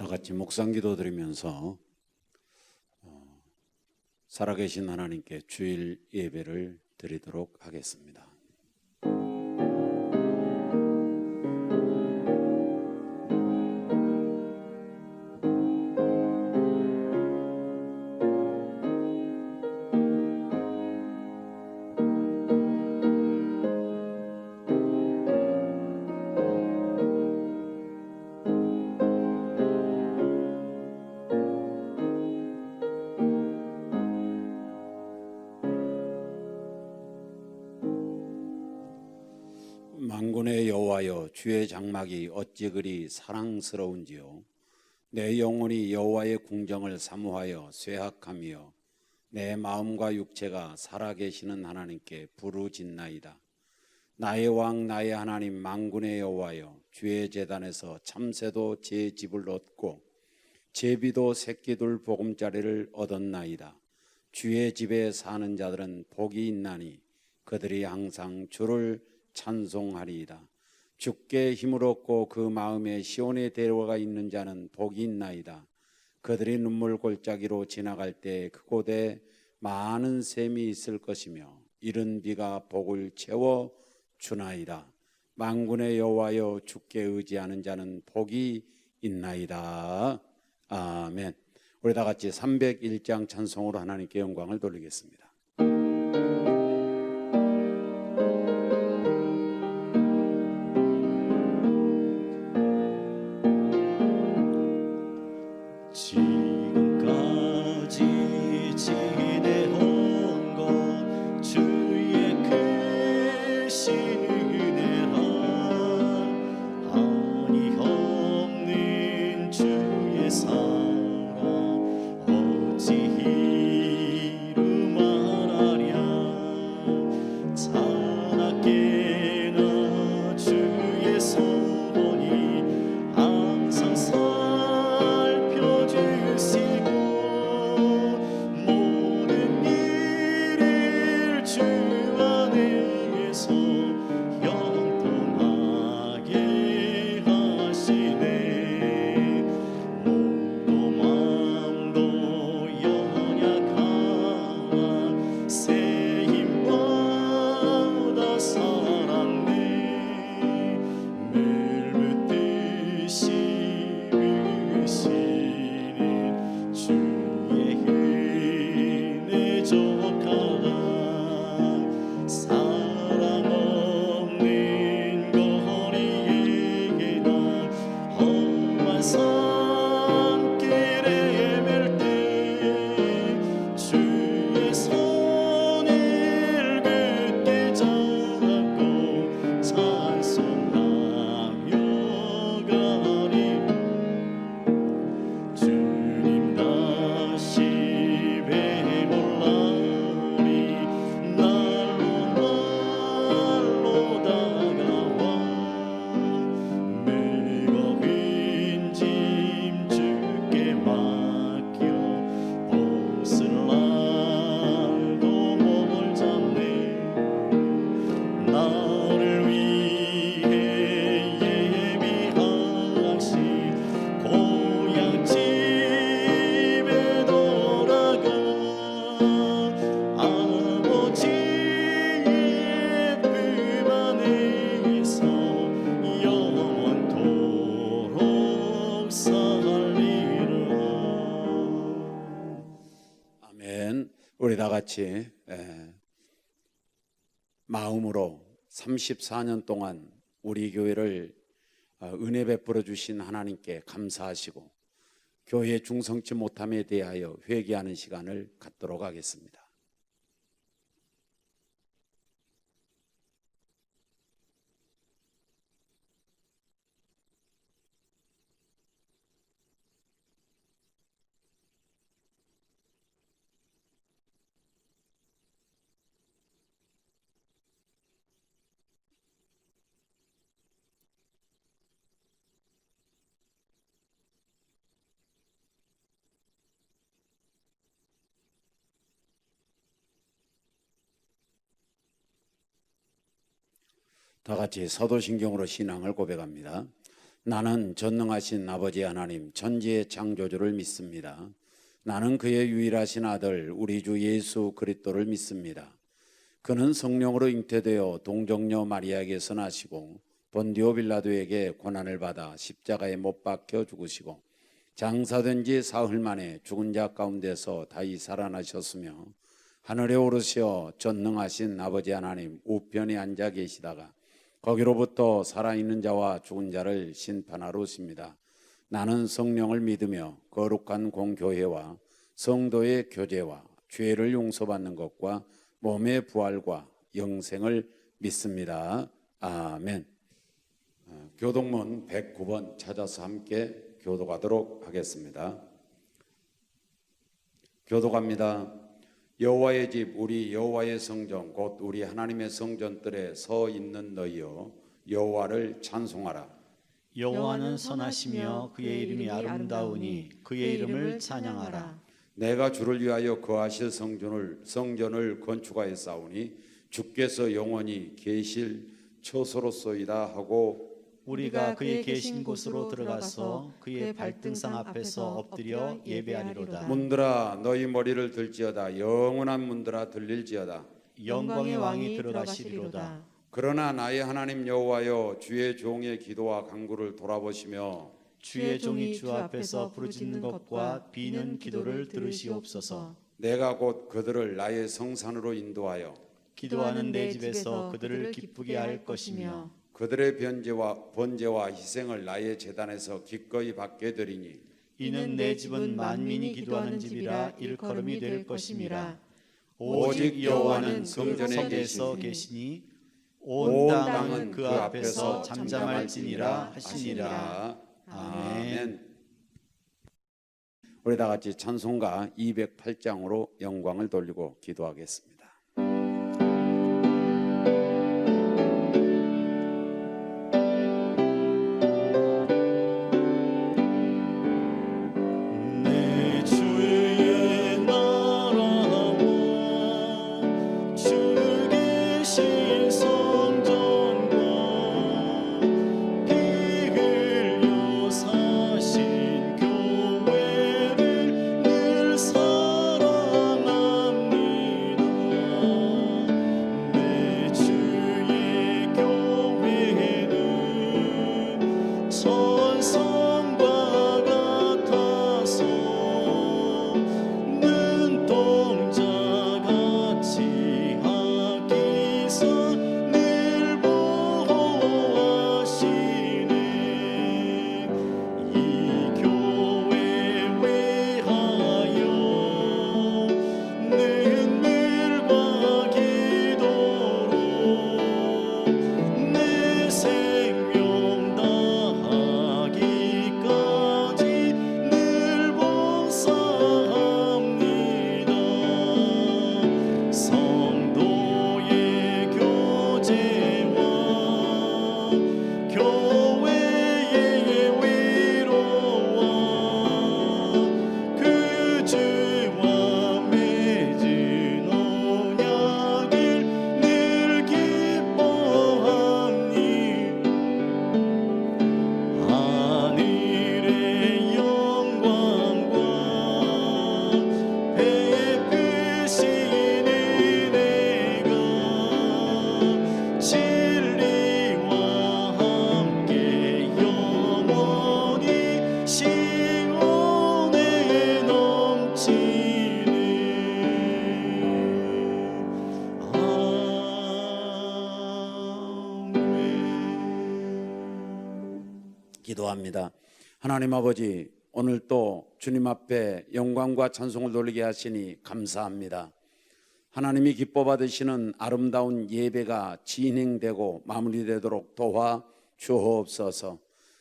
다 같이 묵상 기도 드리면서 살아계신 하나님께 주일 예배를 드리도록 하겠습니다. 만군의 여호와여, 주의 장막이 어찌 그리 사랑스러운지요. 내 영혼이 여호와의 궁정을 사모하여 쇠학하며 내 마음과 육체가 살아계시는 하나님께 부르짖나이다. 나의 왕 나의 하나님 만군의 여호와여, 주의 제단에서 참새도 제 집을 얻고 제비도 새끼둘 보금자리를 얻었나이다. 주의 집에 사는 자들은 복이 있나니 그들이 항상 주를 찬송하리이다. 주께 힘을 얻고 그 마음에 시온의 대로가 있는 자는 복이 있나이다. 그들이 눈물 골짜기로 지나갈 때 그곳에 많은 샘이 있을 것이며 이른 비가 복을 채워 주나이다. 만군의 여호와여, 주께 의지하는 자는 복이 있나이다. 아멘. 우리 다 같이 301장 찬송으로 하나님께 영광을 돌리겠습니다. 지금까지 지내온 것 주의 크신 은혜라. 한이 없는 주의 사랑 어찌 이루 말하랴. 자나깨나 주의 소원이 항상 살펴주시고 모든 일을 주 안에서 형통하게 하시네. 몸도 마음도 연약하나 새 힘받아 살았네. 매일 붙듯이 으시는 주의 은혜 족하다. 사랑 없는 거리에 나 험한 산길에 맬 때 주의 손을 굳게 잡고 찬송하며 가리. 주님 다시 배몰라리. 날로 다가와 무거운 짐 주께 맡겨 벗을 날도 못 잡네. 나를 위해 예비하신 고향 집에 돌아가 아버지의 품 안에서 영원토록 살리라. 아멘. 우리 다 같이 마음으로 34년 동안 우리 교회를 은혜 베풀어 주신 하나님께 감사하시고 교회에 중성치 못함에 대하여 회개하는 시간을 갖도록 하겠습니다. 다 같이 사도신경으로 신앙을 고백합니다. 나는 전능하신 아버지 하나님 천지의 창조주를 믿습니다. 나는 그의 유일하신 아들 우리 주 예수 그리스도를 믿습니다. 그는 성령으로 잉태되어 동정녀 마리아에게서 나시고 본디오 빌라도에게 고난을 받아 십자가에 못 박혀 죽으시고 장사된 지 사흘 만에 죽은 자 가운데서 다시 살아나셨으며 하늘에 오르시어 전능하신 아버지 하나님 우편에 앉아 계시다가 거기로부터 살아있는 자와 죽은 자를 심판하러 오십니다. 나는 성령을 믿으며 거룩한 공교회와 성도의 교제와 죄를 용서받는 것과 몸의 부활과 영생을 믿습니다. 아멘. 교동문 109번 찾아서 함께 교독하도록 하겠습니다. 교독합니다. 여호와의 집 우리 여호와의 성전 곧 우리 하나님의 성전들에 서 있는 너희여 여호와를 찬송하라. 여호와는 선하시며 그의 이름이 아름다우니 그의 이름을 찬양하라. 내가 주를 위하여 거하실 성전을 건축하였사오니 주께서 영원히 계실 처소로소이다 하고 우리가 그의 계신 곳으로 들어가서 그의 발등상 앞에서 엎드려 예배하리로다. 문들아 너희 머리를 들지어다 영원한 문들아 들릴지어다. 영광의 왕이 들어가시리로다. 그러나 나의 하나님 여호와여 주의 종의 기도와 간구를 돌아보시며 주의 종이 주 앞에서 부르짖는 것과 비는 기도를 들으시옵소서. 내가 곧 그들을 나의 성산으로 인도하여 기도하는 내 집에서 그들을 기쁘게 할 것이며 그들의 번제와 희생을 나의 제단에서 기꺼이 받게 되리니 이는 내 집은 만민이 기도하는 집이라 일컬음이 될 것임이라. 오직 여호와는 성전에 계시니 온 땅은 그 앞에서 잠잠할지니라 하시니라. 아멘. 우리 다 같이 찬송가 208장으로 영광을 돌리고 기도하겠습니다. 내 주의 나라와 주 계신 성전과 피 흘려 사신 교회를 늘 사랑합니다. 내 주의 교회는 천성과 같아서 눈동자같이 하기서 늘 보호하시네. 이 교회 위하여 눈물과 기도로 내 생명 다하기까지 늘 봉사합니다. 성도의 교제와 교회의 위로와 그 주와 맺은 언약을 늘 기뻐합니다. 하늘의 영광과 베푸신 은혜가 진리와 함께 영원히 시온에 넘치네. 아멘. 기도합니다. 하나님 아버지, 오늘 또 주님 앞에 영광과 찬송을 돌리게 하시니 감사합니다. 하나님이 기뻐 받으시는 아름다운 예배가 진행되고 마무리되도록 도와 주옵소서.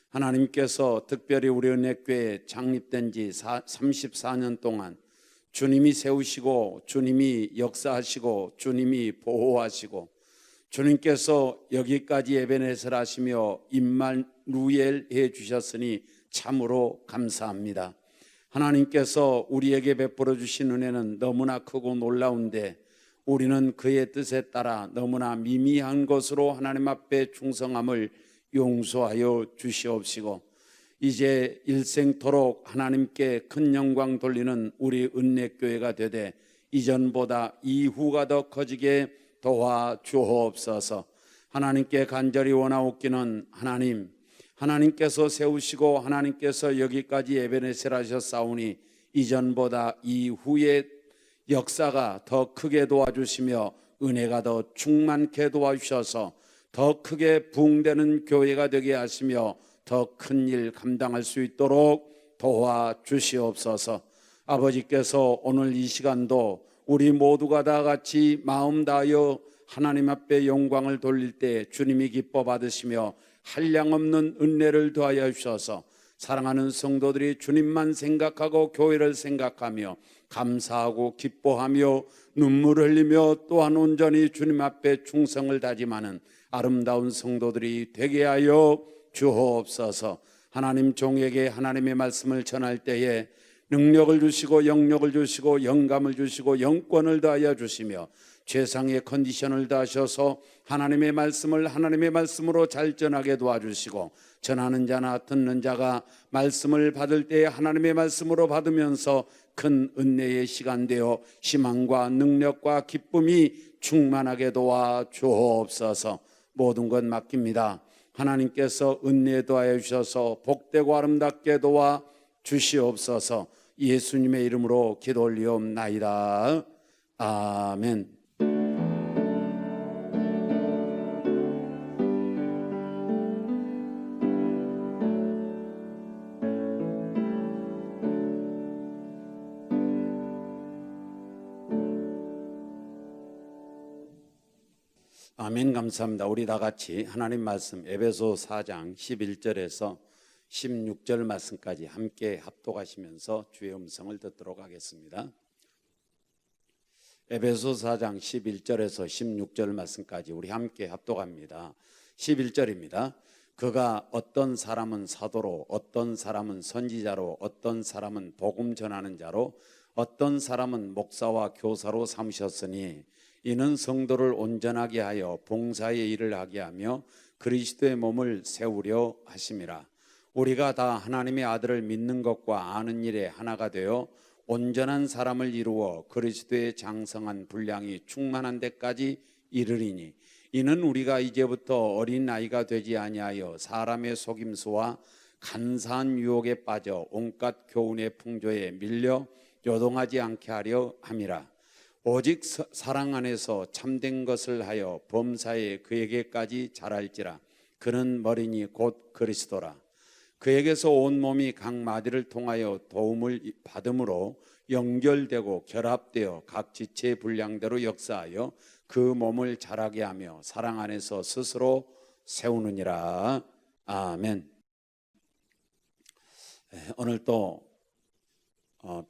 하나님께서 특별히 우리 은혜교회 창립된 지 34년 동안 주님이 세우시고 주님이 역사하시고 주님이 보호하시고 주님께서 여기까지 에베네셀 하시며 임마누엘 해 주셨으니 참으로 감사합니다. 하나님께서 우리에게 베풀어 주신 은혜는 너무나 크고 놀라운데 우리는 그의 뜻에 따라 너무나 미미한 것으로 하나님 앞에 충성함을 용서하여 주시옵시고 이제 일생토록 하나님께 큰 영광 돌리는 우리 은혜교회가 되되 이전보다 이후가 더 커지게 도와주옵소서. 하나님께 간절히 원하옵기는 하나님께서 세우시고 하나님께서 여기까지 에베네셀 하셨사오니 이전보다 이후의 역사가 더 크게 도와주시며 은혜가 더 충만케 도와주셔서 더 크게 부흥되는 교회가 되게 하시며 더 큰 일 감당할 수 있도록 도와주시옵소서. 아버지께서 오늘 이 시간도 우리 모두가 다 같이 마음 다하여 하나님 앞에 영광을 돌릴 때 주님이 기뻐 받으시며 한량없는 은혜를 더하여 주셔서 사랑하는 성도들이 주님만 생각하고 교회를 생각하며 감사하고 기뻐하며 눈물을 흘리며 또한 온전히 주님 앞에 충성을 다짐하는 아름다운 성도들이 되게 하여 주옵소서. 하나님 종에게 하나님의 말씀을 전할 때에 능력을 주시고 영력을 주시고 영감을 주시고 영권을 더하여 주시며 최상의 컨디션을 다하셔서 하나님의 말씀을 하나님의 말씀으로 잘 전하게 도와주시고 전하는 자나 듣는 자가 말씀을 받을 때 하나님의 말씀으로 받으면서 큰 은혜의 시간 되어 희망과 능력과 기쁨이 충만하게 도와주옵소서. 모든 것 맡깁니다. 하나님께서 은혜 도하여 주셔서 복되고 아름답게 도와 주시옵소서. 예수님의 이름으로 기도 올리옵나이다. 아멘. 아멘. 감사합니다. 우리 다 같이 하나님 말씀 에베소 4장 11절에서 16절 말씀까지 함께 합독하시면서 주의 음성을 듣도록 하겠습니다. 에베소 4장 11절에서 16절 말씀까지 우리 함께 합독합니다. 11절입니다. 그가 어떤 사람은 사도로, 어떤 사람은 선지자로, 어떤 사람은 복음 전하는 자로, 어떤 사람은 목사와 교사로 삼으셨으니 이는 성도를 온전하게 하여 봉사의 일을 하게 하며 그리스도의 몸을 세우려 하심이라. 우리가 다 하나님의 아들을 믿는 것과 아는 일에 하나가 되어 온전한 사람을 이루어 그리스도의 장성한 분량이 충만한 데까지 이르리니 이는 우리가 이제부터 어린 아이가 되지 아니하여 사람의 속임수와 간사한 유혹에 빠져 온갖 교훈의 풍조에 밀려 요동하지 않게 하려 함이라. 오직 사랑 안에서 참된 것을 하여 범사에 그에게까지 자랄지라. 그는 머리니 곧 그리스도라. 그에게서 온 몸이 각 마디를 통하여 도움을 받음으로 연결되고 결합되어 각 지체의 분량대로 역사하여 그 몸을 자라게 하며 사랑 안에서 스스로 세우느니라. 아멘. 오늘 또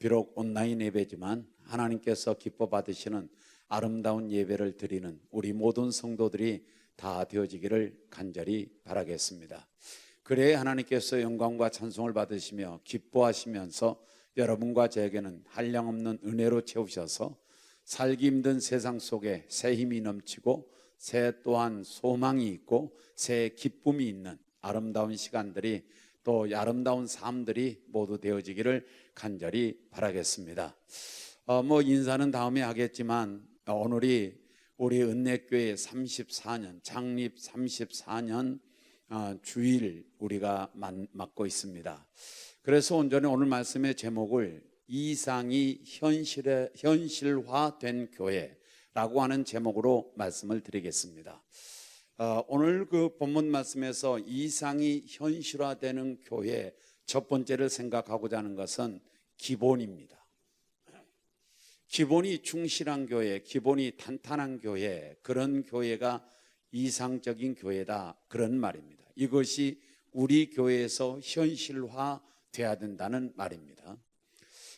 비록 온라인 예배지만 하나님께서 기뻐 받으시는 아름다운 예배를 드리는 우리 모든 성도들이 다 되어지기를 간절히 바라겠습니다. 그래야 하나님께서 영광과 찬송을 받으시며 기뻐하시면서 여러분과 저에게는 한량없는 은혜로 채우셔서 살기 힘든 세상 속에 새 힘이 넘치고 새 또한 소망이 있고 새 기쁨이 있는 아름다운 시간들이 또 아름다운 삶들이 모두 되어지기를 간절히 바라겠습니다. 인사는 다음에 하겠지만 오늘이 우리 은혜교회 34년 창립 34년 주일 우리가 맡고 있습니다. 그래서 온전히 오늘 말씀의 제목을 이상이 현실화된 교회라고 하는 제목으로 말씀을 드리겠습니다. 오늘 그 본문 말씀에서 이상이 현실화되는 교회 첫 번째를 생각하고자 하는 것은 기본입니다. 기본이 충실한 교회, 기본이 탄탄한 교회, 그런 교회가 이상적인 교회다, 그런 말입니다. 이것이 우리 교회에서 현실화돼야 된다는 말입니다.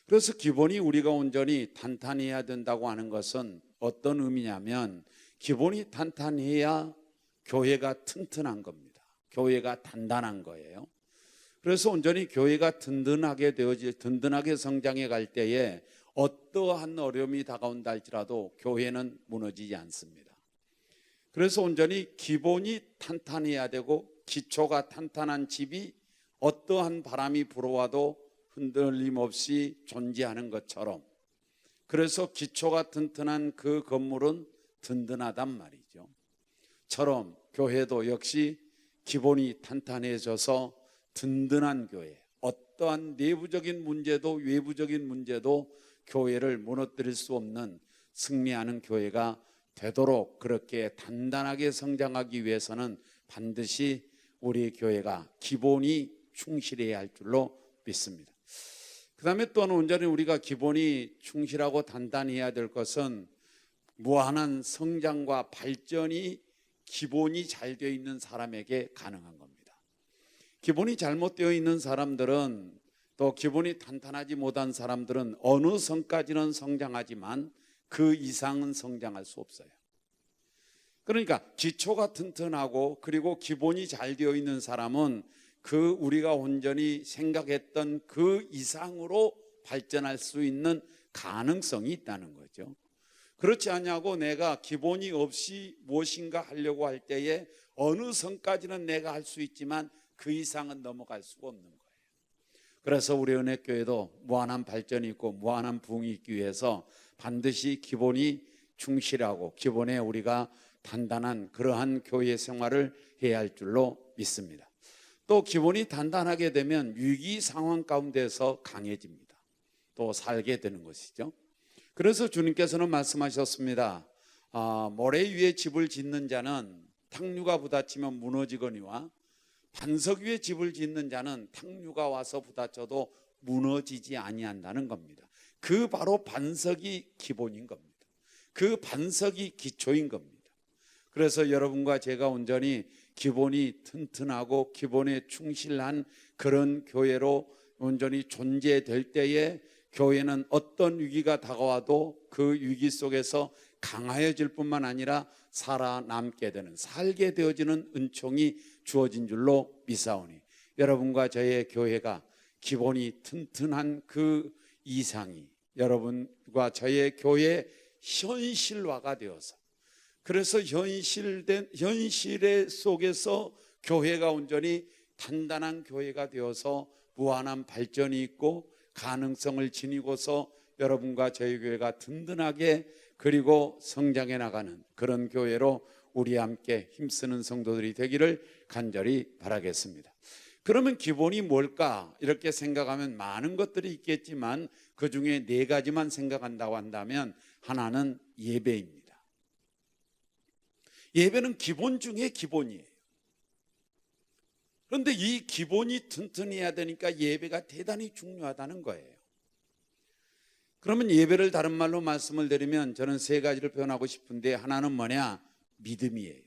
그래서 기본이 우리가 온전히 탄탄해야 된다고 하는 것은 어떤 의미냐면 기본이 탄탄해야 교회가 튼튼한 겁니다. 교회가 단단한 거예요. 그래서 온전히 교회가 든든하게 성장해 갈 때에 어떠한 어려움이 다가온다 할지라도 교회는 무너지지 않습니다. 그래서 온전히 기본이 탄탄해야 되고 기초가 탄탄한 집이 어떠한 바람이 불어와도 흔들림 없이 존재하는 것처럼, 그래서 기초가 튼튼한 그 건물은 든든하단 말이죠. 처럼 교회도 역시 기본이 탄탄해져서 든든한 교회, 어떠한 내부적인 문제도 외부적인 문제도 교회를 무너뜨릴 수 없는 승리하는 교회가 되도록 그렇게 단단하게 성장하기 위해서는 반드시 우리 교회가 기본이 충실해야 할 줄로 믿습니다. 그 다음에 또한 온전히 우리가 기본이 충실하고 단단해야 될 것은 무한한 성장과 발전이 기본이 잘 되어 있는 사람에게 가능한 겁니다. 기본이 잘못되어 있는 사람들은, 또 기본이 탄탄하지 못한 사람들은 어느 선까지는 성장하지만 그 이상은 성장할 수 없어요. 그러니까 기초가 튼튼하고 그리고 기본이 잘 되어 있는 사람은 그 우리가 온전히 생각했던 그 이상으로 발전할 수 있는 가능성이 있다는 거죠. 그렇지 않냐고 내가 기본이 없이 무엇인가 하려고 할 때에 어느 선까지는 내가 할 수 있지만 그 이상은 넘어갈 수가 없는 거예요. 그래서 우리 은혜교회도 무한한 발전이 있고 무한한 부흥이 있기 위해서 반드시 기본이 충실하고 기본에 우리가 단단한 그러한 교회 생활을 해야 할 줄로 믿습니다. 또 기본이 단단하게 되면 위기 상황 가운데서 강해집니다. 또 살게 되는 것이죠. 그래서 주님께서는 말씀하셨습니다. 모래 위에 집을 짓는 자는 탕류가 부딪히면 무너지거니와 반석 위에 집을 짓는 자는 탕류가 와서 부딪혀도 무너지지 아니한다는 겁니다. 그 바로 반석이 기본인 겁니다. 그 반석이 기초인 겁니다. 그래서 여러분과 제가 온전히 기본이 튼튼하고 기본에 충실한 그런 교회로 온전히 존재될 때에 교회는 어떤 위기가 다가와도 그 위기 속에서 강하여질 뿐만 아니라 살아남게 되는, 살게 되어지는 은총이 주어진 줄로 믿사오니 여러분과 저의 교회가 기본이 튼튼한 그 이상이 여러분과 저의 교회의 현실화가 되어서, 그래서 현실의 속에서 교회가 온전히 단단한 교회가 되어서 무한한 발전이 있고 가능성을 지니고서 여러분과 저희 교회가 든든하게 그리고 성장해 나가는 그런 교회로 우리 함께 힘쓰는 성도들이 되기를 간절히 바라겠습니다. 그러면 기본이 뭘까? 이렇게 생각하면 많은 것들이 있겠지만 그 중에 4가지만 생각한다고 한다면 하나는 예배입니다. 예배는 기본 중에 기본이에요. 그런데 이 기본이 튼튼해야 되니까 예배가 대단히 중요하다는 거예요. 그러면 예배를 다른 말로 말씀을 드리면 저는 3가지를 표현하고 싶은데, 하나는 뭐냐? 믿음이에요.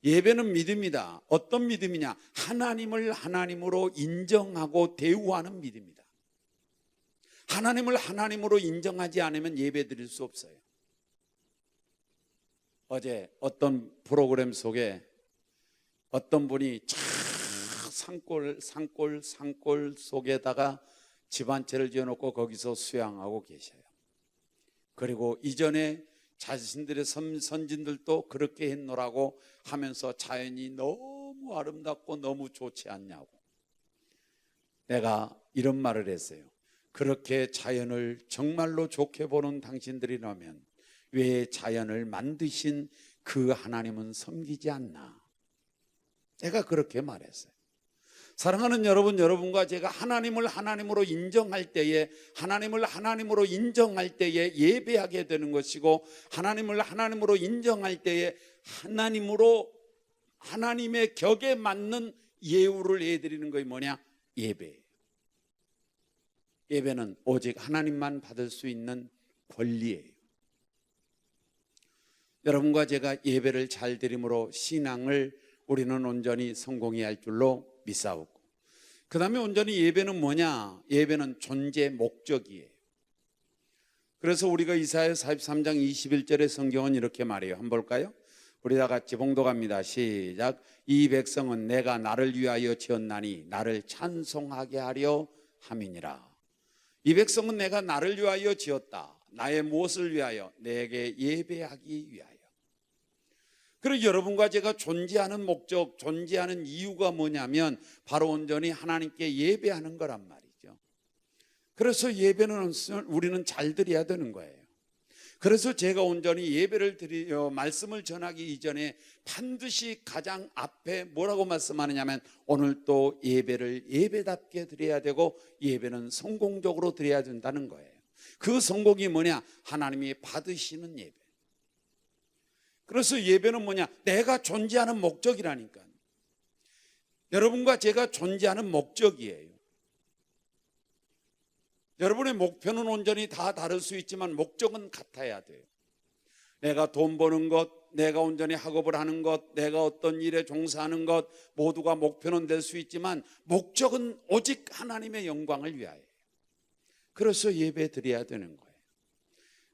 예배는 믿음이다. 어떤 믿음이냐? 하나님을 하나님으로 인정하고 대우하는 믿음이다. 하나님을 하나님으로 인정하지 않으면 예배 드릴 수 없어요. 어제 어떤 프로그램 속에 어떤 분이 산골 속에다가 집 한 채를 지어놓고 거기서 수양하고 계셔요. 그리고 이전에 자신들의 선진들도 그렇게 했노라고 하면서 자연이 너무 아름답고 너무 좋지 않냐고. 내가 이런 말을 했어요. 그렇게 자연을 정말로 좋게 보는 당신들이라면 왜 자연을 만드신 그 하나님은 섬기지 않나? 제가 그렇게 말했어요. 사랑하는 여러분, 여러분과 제가 하나님을 하나님으로 인정할 때에, 하나님을 하나님으로 인정할 때에 예배하게 되는 것이고, 하나님을 하나님으로 인정할 때에 하나님의 격에 맞는 예우를 해드리는 것이 뭐냐? 예배예요. 예배는 오직 하나님만 받을 수 있는 권리예요. 여러분과 제가 예배를 잘 드림으로 신앙을 우리는 온전히 성공해야 할 줄로 믿사오고, 그 다음에 온전히 예배는 뭐냐? 예배는 존재 목적이에요. 그래서 우리가 이사야 43장 21절의 성경은 이렇게 말해요. 한번 볼까요? 우리 다 같이 봉독합니다. 시작. 이 백성은 내가 나를 위하여 지었나니 나를 찬송하게 하려 함이니라. 이 백성은 내가 나를 위하여 지었다. 나의 무엇을 위하여? 내게 예배하기 위하여. 그리고 여러분과 제가 존재하는 목적, 존재하는 이유가 뭐냐면 바로 온전히 하나님께 예배하는 거란 말이죠. 그래서 예배는 우리는 잘 드려야 되는 거예요. 그래서 제가 온전히 예배를 말씀을 전하기 이전에 반드시 가장 앞에 뭐라고 말씀하느냐면 오늘 또 예배를 예배답게 드려야 되고 예배는 성공적으로 드려야 된다는 거예요. 그 성공이 뭐냐? 하나님이 받으시는 예배. 그래서 예배는 뭐냐? 내가 존재하는 목적이라니까. 여러분과 제가 존재하는 목적이에요. 여러분의 목표는 온전히 다 다를 수 있지만 목적은 같아야 돼요. 내가 돈 버는 것, 내가 온전히 학업을 하는 것, 내가 어떤 일에 종사하는 것 모두가 목표는 될 수 있지만 목적은 오직 하나님의 영광을 위하여. 그래서 예배 드려야 되는 거예요.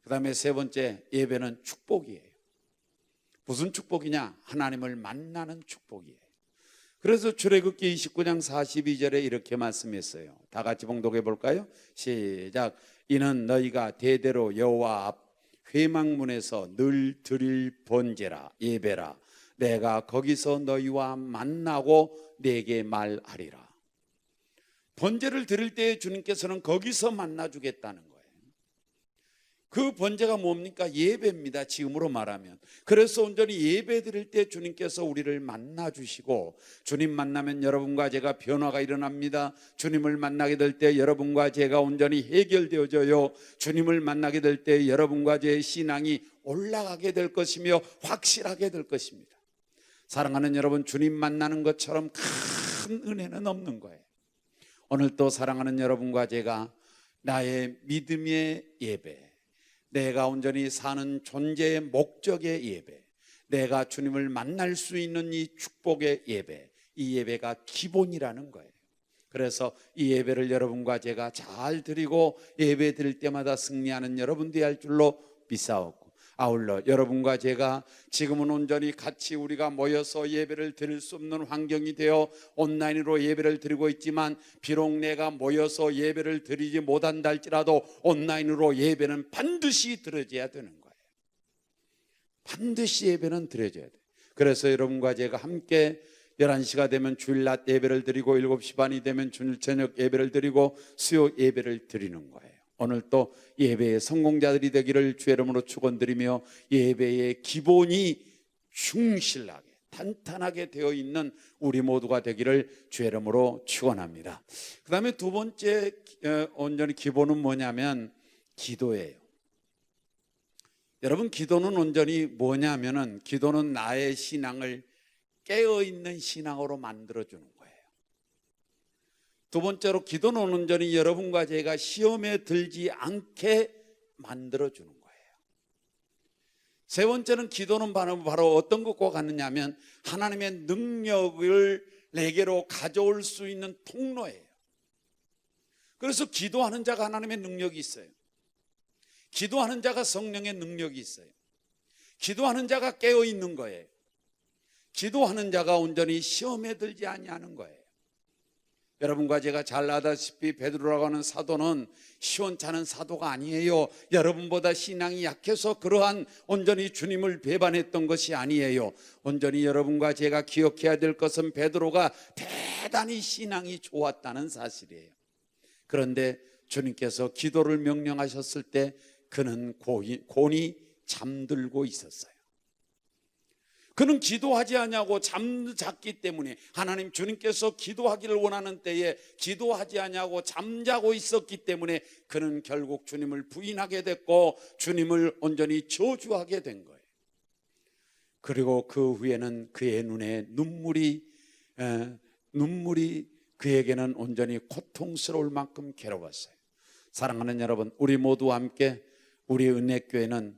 그 다음에 세 번째, 예배는 축복이에요. 무슨 축복이냐? 하나님을 만나는 축복이에요. 그래서 출애굽기 29장 42절에 이렇게 말씀했어요. 다 같이 봉독해 볼까요? 시작. 이는 너희가 대대로 여호와 앞 회막문에서 늘 드릴 번제라, 예배라. 내가 거기서 너희와 만나고 내게 말하리라. 번제를 드릴 때 주님께서는 거기서 만나 주겠다는 거예요. 그 번제가 뭡니까? 예배입니다. 지금으로 말하면. 그래서 온전히 예배 드릴 때 주님께서 우리를 만나 주시고, 주님 만나면 여러분과 제가 변화가 일어납니다. 주님을 만나게 될 때 여러분과 제가 온전히 해결되어져요. 주님을 만나게 될 때 여러분과 제 신앙이 올라가게 될 것이며 확실하게 될 것입니다. 사랑하는 여러분, 주님 만나는 것처럼 큰 은혜는 없는 거예요. 오늘 또 사랑하는 여러분과 제가 나의 믿음의 예배, 내가 온전히 사는 존재의 목적의 예배, 내가 주님을 만날 수 있는 이 축복의 예배, 이 예배가 기본이라는 거예요. 그래서 이 예배를 여러분과 제가 잘 드리고 예배 드릴 때마다 승리하는 여러분들이 할 줄로 믿사옵고, 아울러 여러분과 제가 지금은 온전히 같이 우리가 모여서 예배를 드릴 수 없는 환경이 되어 온라인으로 예배를 드리고 있지만, 비록 내가 모여서 예배를 드리지 못한다 할지라도 온라인으로 예배는 반드시 드려져야 되는 거예요. 반드시 예배는 드려져야 돼요. 그래서 여러분과 제가 함께 11시가 되면 주일 낮 예배를 드리고 7시 반이 되면 주일 저녁 예배를 드리고 수요 예배를 드리는 거예요. 오늘 또 예배의 성공자들이 되기를 주의 이름으로 축원드리며, 예배의 기본이 충실하게 탄탄하게 되어 있는 우리 모두가 되기를 주의 이름으로 축원합니다. 그 다음에 두 번째 온전히 기본은 뭐냐면 기도예요. 여러분, 기도는 온전히 뭐냐면은, 기도는 나의 신앙을 깨어있는 신앙으로 만들어주는 거예요. 두 번째로 기도는 온전히 여러분과 제가 시험에 들지 않게 만들어주는 거예요. 세 번째는 기도는 바로 어떤 것과 같느냐 하면 하나님의 능력을 내게로 가져올 수 있는 통로예요. 그래서 기도하는 자가 하나님의 능력이 있어요. 기도하는 자가 성령의 능력이 있어요. 기도하는 자가 깨어있는 거예요. 기도하는 자가 온전히 시험에 들지 아니하는 거예요. 여러분과 제가 잘 아다시피 베드로라고 하는 사도는 시원찮은 사도가 아니에요. 여러분보다 신앙이 약해서 그러한 온전히 주님을 배반했던 것이 아니에요. 온전히 여러분과 제가 기억해야 될 것은 베드로가 대단히 신앙이 좋았다는 사실이에요. 그런데 주님께서 기도를 명령하셨을 때 그는 곤히 잠들고 있었어요. 그는 기도하지 않냐고 잠잤기 때문에, 하나님 주님께서 기도하기를 원하는 때에 기도하지 않냐고 잠자고 있었기 때문에 그는 결국 주님을 부인하게 됐고 주님을 온전히 저주하게 된 거예요. 그리고 그 후에는 그의 눈에 눈물이 그에게는 온전히 고통스러울 만큼 괴로웠어요. 사랑하는 여러분, 우리 모두와 함께 우리 은혜교회는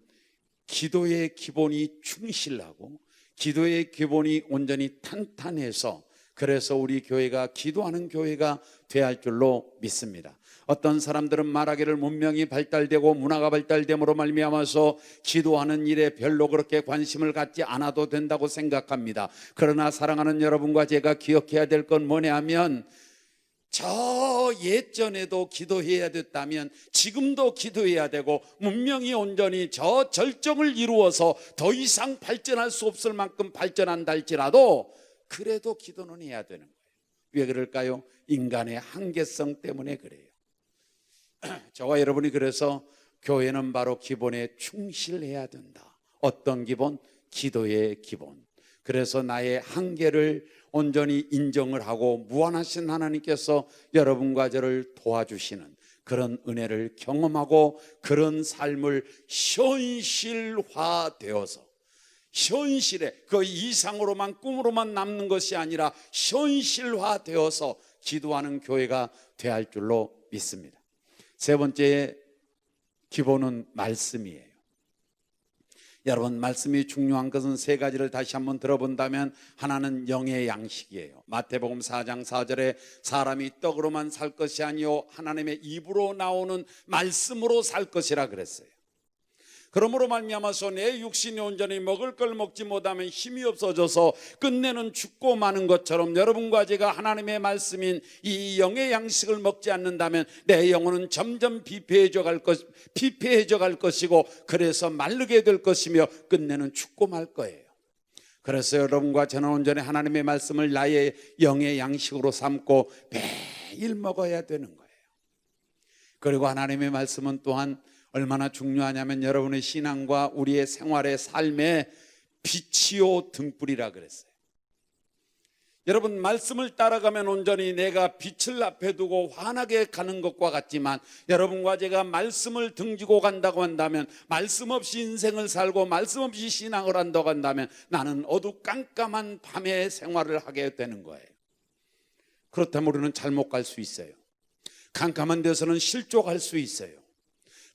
기도의 기본이 충실하고 기도의 기본이 온전히 탄탄해서, 그래서 우리 교회가 기도하는 교회가 되어야 할 줄로 믿습니다. 어떤 사람들은 말하기를 문명이 발달되고 문화가 발달됨으로 말미암아서 기도하는 일에 별로 그렇게 관심을 갖지 않아도 된다고 생각합니다. 그러나 사랑하는 여러분과 제가 기억해야 될 건 뭐냐 하면, 저 예전에도 기도해야 됐다면 지금도 기도해야 되고, 문명이 온전히 저 절정을 이루어서 더 이상 발전할 수 없을 만큼 발전한다 할지라도 그래도 기도는 해야 되는 거예요. 왜 그럴까요? 인간의 한계성 때문에 그래요. 저와 여러분이 그래서 교회는 바로 기본에 충실해야 된다. 어떤 기본? 기도의 기본. 그래서 나의 한계를 온전히 인정을 하고 무한하신 하나님께서 여러분과 저를 도와주시는 그런 은혜를 경험하고, 그런 삶을 현실화되어서, 현실에 그 이상으로만 꿈으로만 남는 것이 아니라 현실화되어서 기도하는 교회가 되어야 할 줄로 믿습니다. 세 번째 기본은 말씀이에요. 여러분, 말씀이 중요한 것은 세 가지를 다시 한번 들어본다면, 하나는 영의 양식이에요. 마태복음 4장 4절에 사람이 떡으로만 살 것이 아니요 하나님의 입으로 나오는 말씀으로 살 것이라 그랬어요. 그러므로 말미암아서 내 육신이 온전히 먹을 걸 먹지 못하면 힘이 없어져서 끝내는 죽고 마는 것처럼, 여러분과 제가 하나님의 말씀인 이 영의 양식을 먹지 않는다면 내 영혼은 점점 피폐해져 갈 것이고, 그래서 마르게 될 것이며 끝내는 죽고 말 거예요. 그래서 여러분과 저는 온전히 하나님의 말씀을 나의 영의 양식으로 삼고 매일 먹어야 되는 거예요. 그리고 하나님의 말씀은 또한 얼마나 중요하냐면, 여러분의 신앙과 우리의 생활의 삶의 빛이요 등불이라 그랬어요. 여러분, 말씀을 따라가면 온전히 내가 빛을 앞에 두고 환하게 가는 것과 같지만, 여러분과 제가 말씀을 등지고 간다고 한다면, 말씀 없이 인생을 살고 말씀 없이 신앙을 한다고 한다면 나는 어두깜깜한 밤의 생활을 하게 되는 거예요. 그렇다면 우리는 잘못 갈 수 있어요. 캄캄한 데서는 실족할 수 있어요.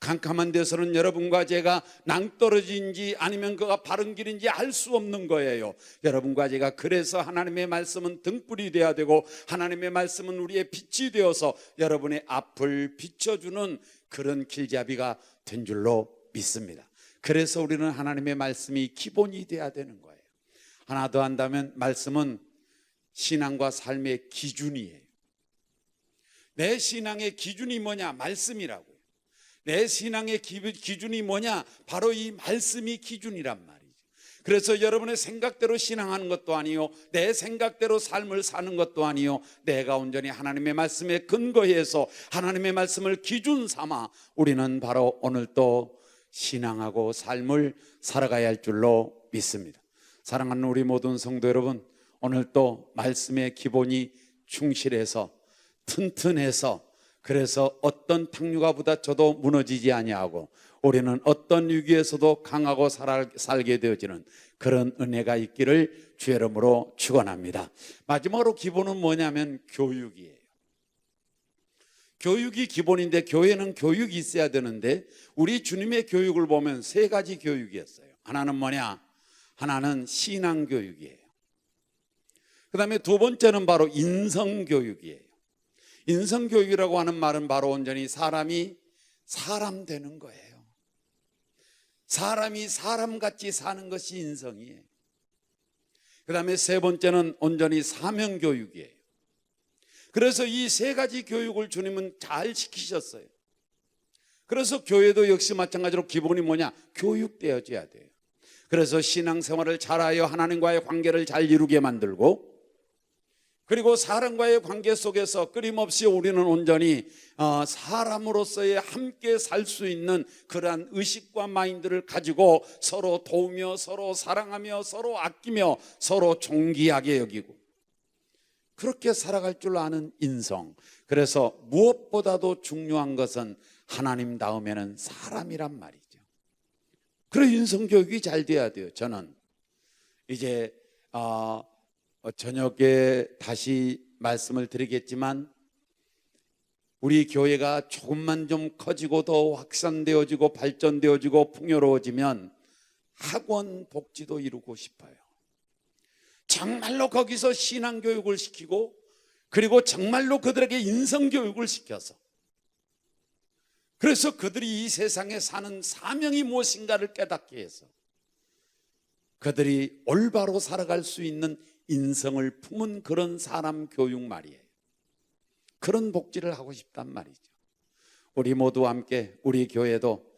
캄캄한 데서는 여러분과 제가 낭떠러지인지 아니면 그가 바른 길인지 알 수 없는 거예요. 여러분과 제가 그래서 하나님의 말씀은 등불이 되어야 되고, 하나님의 말씀은 우리의 빛이 되어서 여러분의 앞을 비춰주는 그런 길잡이가 된 줄로 믿습니다. 그래서 우리는 하나님의 말씀이 기본이 되어야 되는 거예요. 하나 더 한다면, 말씀은 신앙과 삶의 기준이에요. 내 신앙의 기준이 뭐냐? 말씀이라고요. 내 신앙의 기준이 뭐냐? 바로 이 말씀이 기준이란 말이죠. 그래서 여러분의 생각대로 신앙하는 것도 아니요, 내 생각대로 삶을 사는 것도 아니요, 내가 온전히 하나님의 말씀에 근거해서 하나님의 말씀을 기준 삼아 우리는 바로 오늘 또 신앙하고 삶을 살아가야 할 줄로 믿습니다. 사랑하는 우리 모든 성도 여러분, 오늘 또 말씀의 기본이 충실해서 튼튼해서, 그래서 어떤 탕류가 부딪혀도 무너지지 아니하고 우리는 어떤 위기에서도 강하고 살게 되어지는 그런 은혜가 있기를 주의 이름으로 축원합니다. 마지막으로 기본은 뭐냐면 교육이에요. 교육이 기본인데, 교회는 교육이 있어야 되는데, 우리 주님의 교육을 보면 세 가지 교육이었어요. 하나는 뭐냐? 하나는 신앙교육이에요. 그 다음에 두 번째는 바로 인성교육이에요. 인성교육이라고 하는 말은 바로 온전히 사람이 사람 되는 거예요. 사람이 사람같이 사는 것이 인성이에요. 그 다음에 세 번째는 온전히 사명교육이에요. 그래서 이 세 가지 교육을 주님은 잘 시키셨어요. 그래서 교회도 역시 마찬가지로 기본이 뭐냐? 교육되어져야 돼요. 그래서 신앙생활을 잘하여 하나님과의 관계를 잘 이루게 만들고, 그리고 사람과의 관계 속에서 끊임없이 우리는 온전히 사람으로서의 함께 살 수 있는 그러한 의식과 마인드를 가지고 서로 도우며 서로 사랑하며 서로 아끼며 서로 존귀하게 여기고, 그렇게 살아갈 줄 아는 인성. 그래서 무엇보다도 중요한 것은 하나님 다음에는 사람이란 말이죠. 그래서 인성교육이 잘 돼야 돼요. 저는 이제 저녁에 다시 말씀을 드리겠지만, 우리 교회가 조금만 좀 커지고 더 확산되어지고 발전되어지고 풍요로워지면 학원 복지도 이루고 싶어요. 정말로 거기서 신앙교육을 시키고, 그리고 정말로 그들에게 인성교육을 시켜서, 그래서 그들이 이 세상에 사는 사명이 무엇인가를 깨닫게 해서 그들이 올바로 살아갈 수 있는 인성을 품은 그런 사람 교육 말이에요. 그런 복지를 하고 싶단 말이죠. 우리 모두 함께 우리 교회도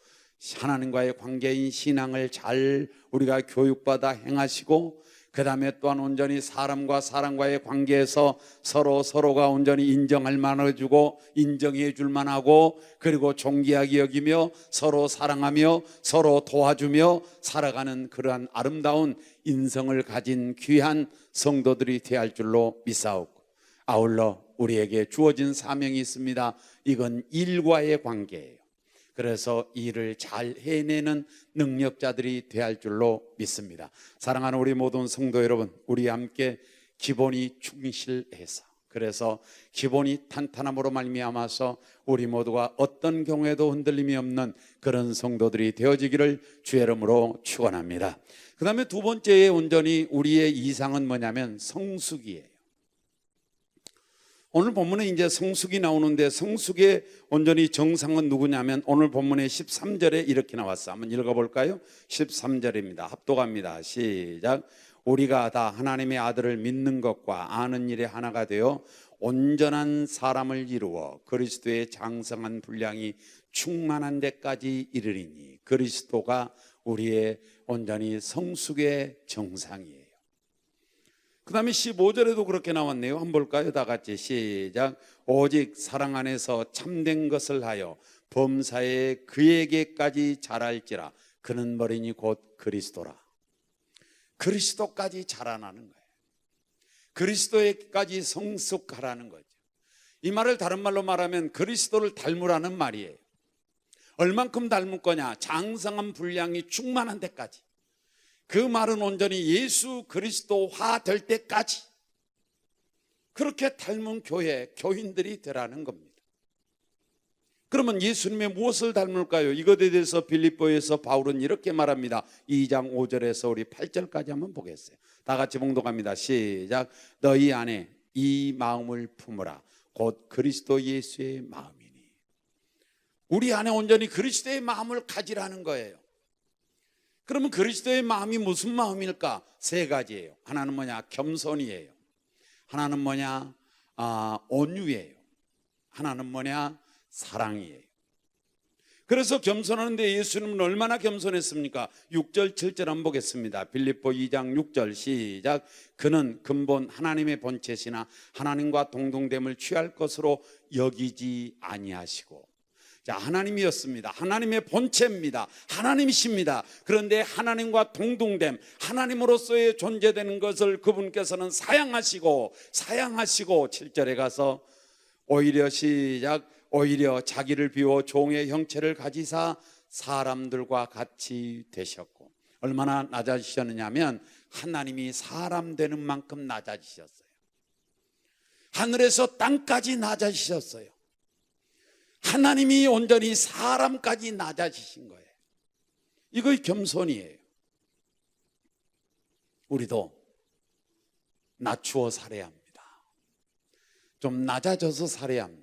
하나님과의 관계인 신앙을 잘 우리가 교육받아 행하시고, 그 다음에 또한 온전히 사람과 사람과의 관계에서 서로가 온전히 인정할 만해주고 인정해 줄 만하고, 그리고 존귀하게 여기며 서로 사랑하며 서로 도와주며 살아가는 그러한 아름다운 인성을 가진 귀한 성도들이 되어야 할 줄로 믿사옵고, 아울러 우리에게 주어진 사명이 있습니다. 이건 일과의 관계예요. 그래서 일을 잘 해내는 능력자들이 되어야 할 줄로 믿습니다. 사랑하는 우리 모든 성도 여러분, 우리 함께 기본이 충실해서, 그래서 기본이 탄탄함으로 말미암아서 우리 모두가 어떤 경우에도 흔들림이 없는 그런 성도들이 되어지기를 주의 이름으로 축원합니다. 그 다음에 두 번째의 온전히 우리의 이상은 뭐냐면 성숙이에요. 오늘 본문에 이제 성숙이 나오는데, 성숙의 온전히 정상은 누구냐면 오늘 본문의 13절에 이렇게 나왔어. 한번 읽어볼까요? 13절입니다. 합독합니다. 시작. 우리가 다 하나님의 아들을 믿는 것과 아는 일에 하나가 되어 온전한 사람을 이루어 그리스도의 장성한 분량이 충만한 데까지 이르리니, 그리스도가 우리의 온전히 성숙의 정상이에요. 그 다음에 15절에도 그렇게 나왔네요. 한번 볼까요? 다 같이 시작. 오직 사랑 안에서 참된 것을 하여 범사에 그에게까지 자랄지라. 그는 머리니 곧 그리스도라. 그리스도까지 자라나는 거예요. 그리스도에까지 성숙하라는 거죠. 이 말을 다른 말로 말하면 그리스도를 닮으라는 말이에요. 얼만큼 닮을 거냐? 장성한 분량이 충만한 데까지. 그 말은 온전히 예수 그리스도화 될 때까지 그렇게 닮은 교회, 교인들이 되라는 겁니다. 그러면 예수님의 무엇을 닮을까요? 이것에 대해서 빌립보에서 바울은 이렇게 말합니다. 2장 5절에서 우리 8절까지 한번 보겠어요. 다 같이 봉독합니다. 시작. 너희 안에 이 마음을 품으라. 곧 그리스도 예수의 마음이니. 우리 안에 온전히 그리스도의 마음을 가지라는 거예요. 그러면 그리스도의 마음이 무슨 마음일까? 세 가지예요. 하나는 뭐냐? 겸손이에요. 하나는 뭐냐? 온유예요. 하나는 뭐냐? 사랑이에요. 그래서 겸손하는데 예수님은 얼마나 겸손했습니까? 6절 7절 한번 보겠습니다. 빌립보 2장 6절 시작. 그는 근본 하나님의 본체시나 하나님과 동등됨을 취할 것으로 여기지 아니하시고. 자, 하나님이었습니다. 하나님의 본체입니다. 하나님이십니다. 그런데 하나님과 동등됨, 하나님으로서의 존재되는 것을 그분께서는 사양하시고 7절에 가서 오히려 시작. 오히려 자기를 비워 종의 형체를 가지사 사람들과 같이 되셨고. 얼마나 낮아지셨느냐 하면 하나님이 사람 되는 만큼 낮아지셨어요. 하늘에서 땅까지 낮아지셨어요. 하나님이 온전히 사람까지 낮아지신 거예요. 이거 겸손이에요. 우리도 낮추어 살아야 합니다. 좀 낮아져서 살아야 합니다.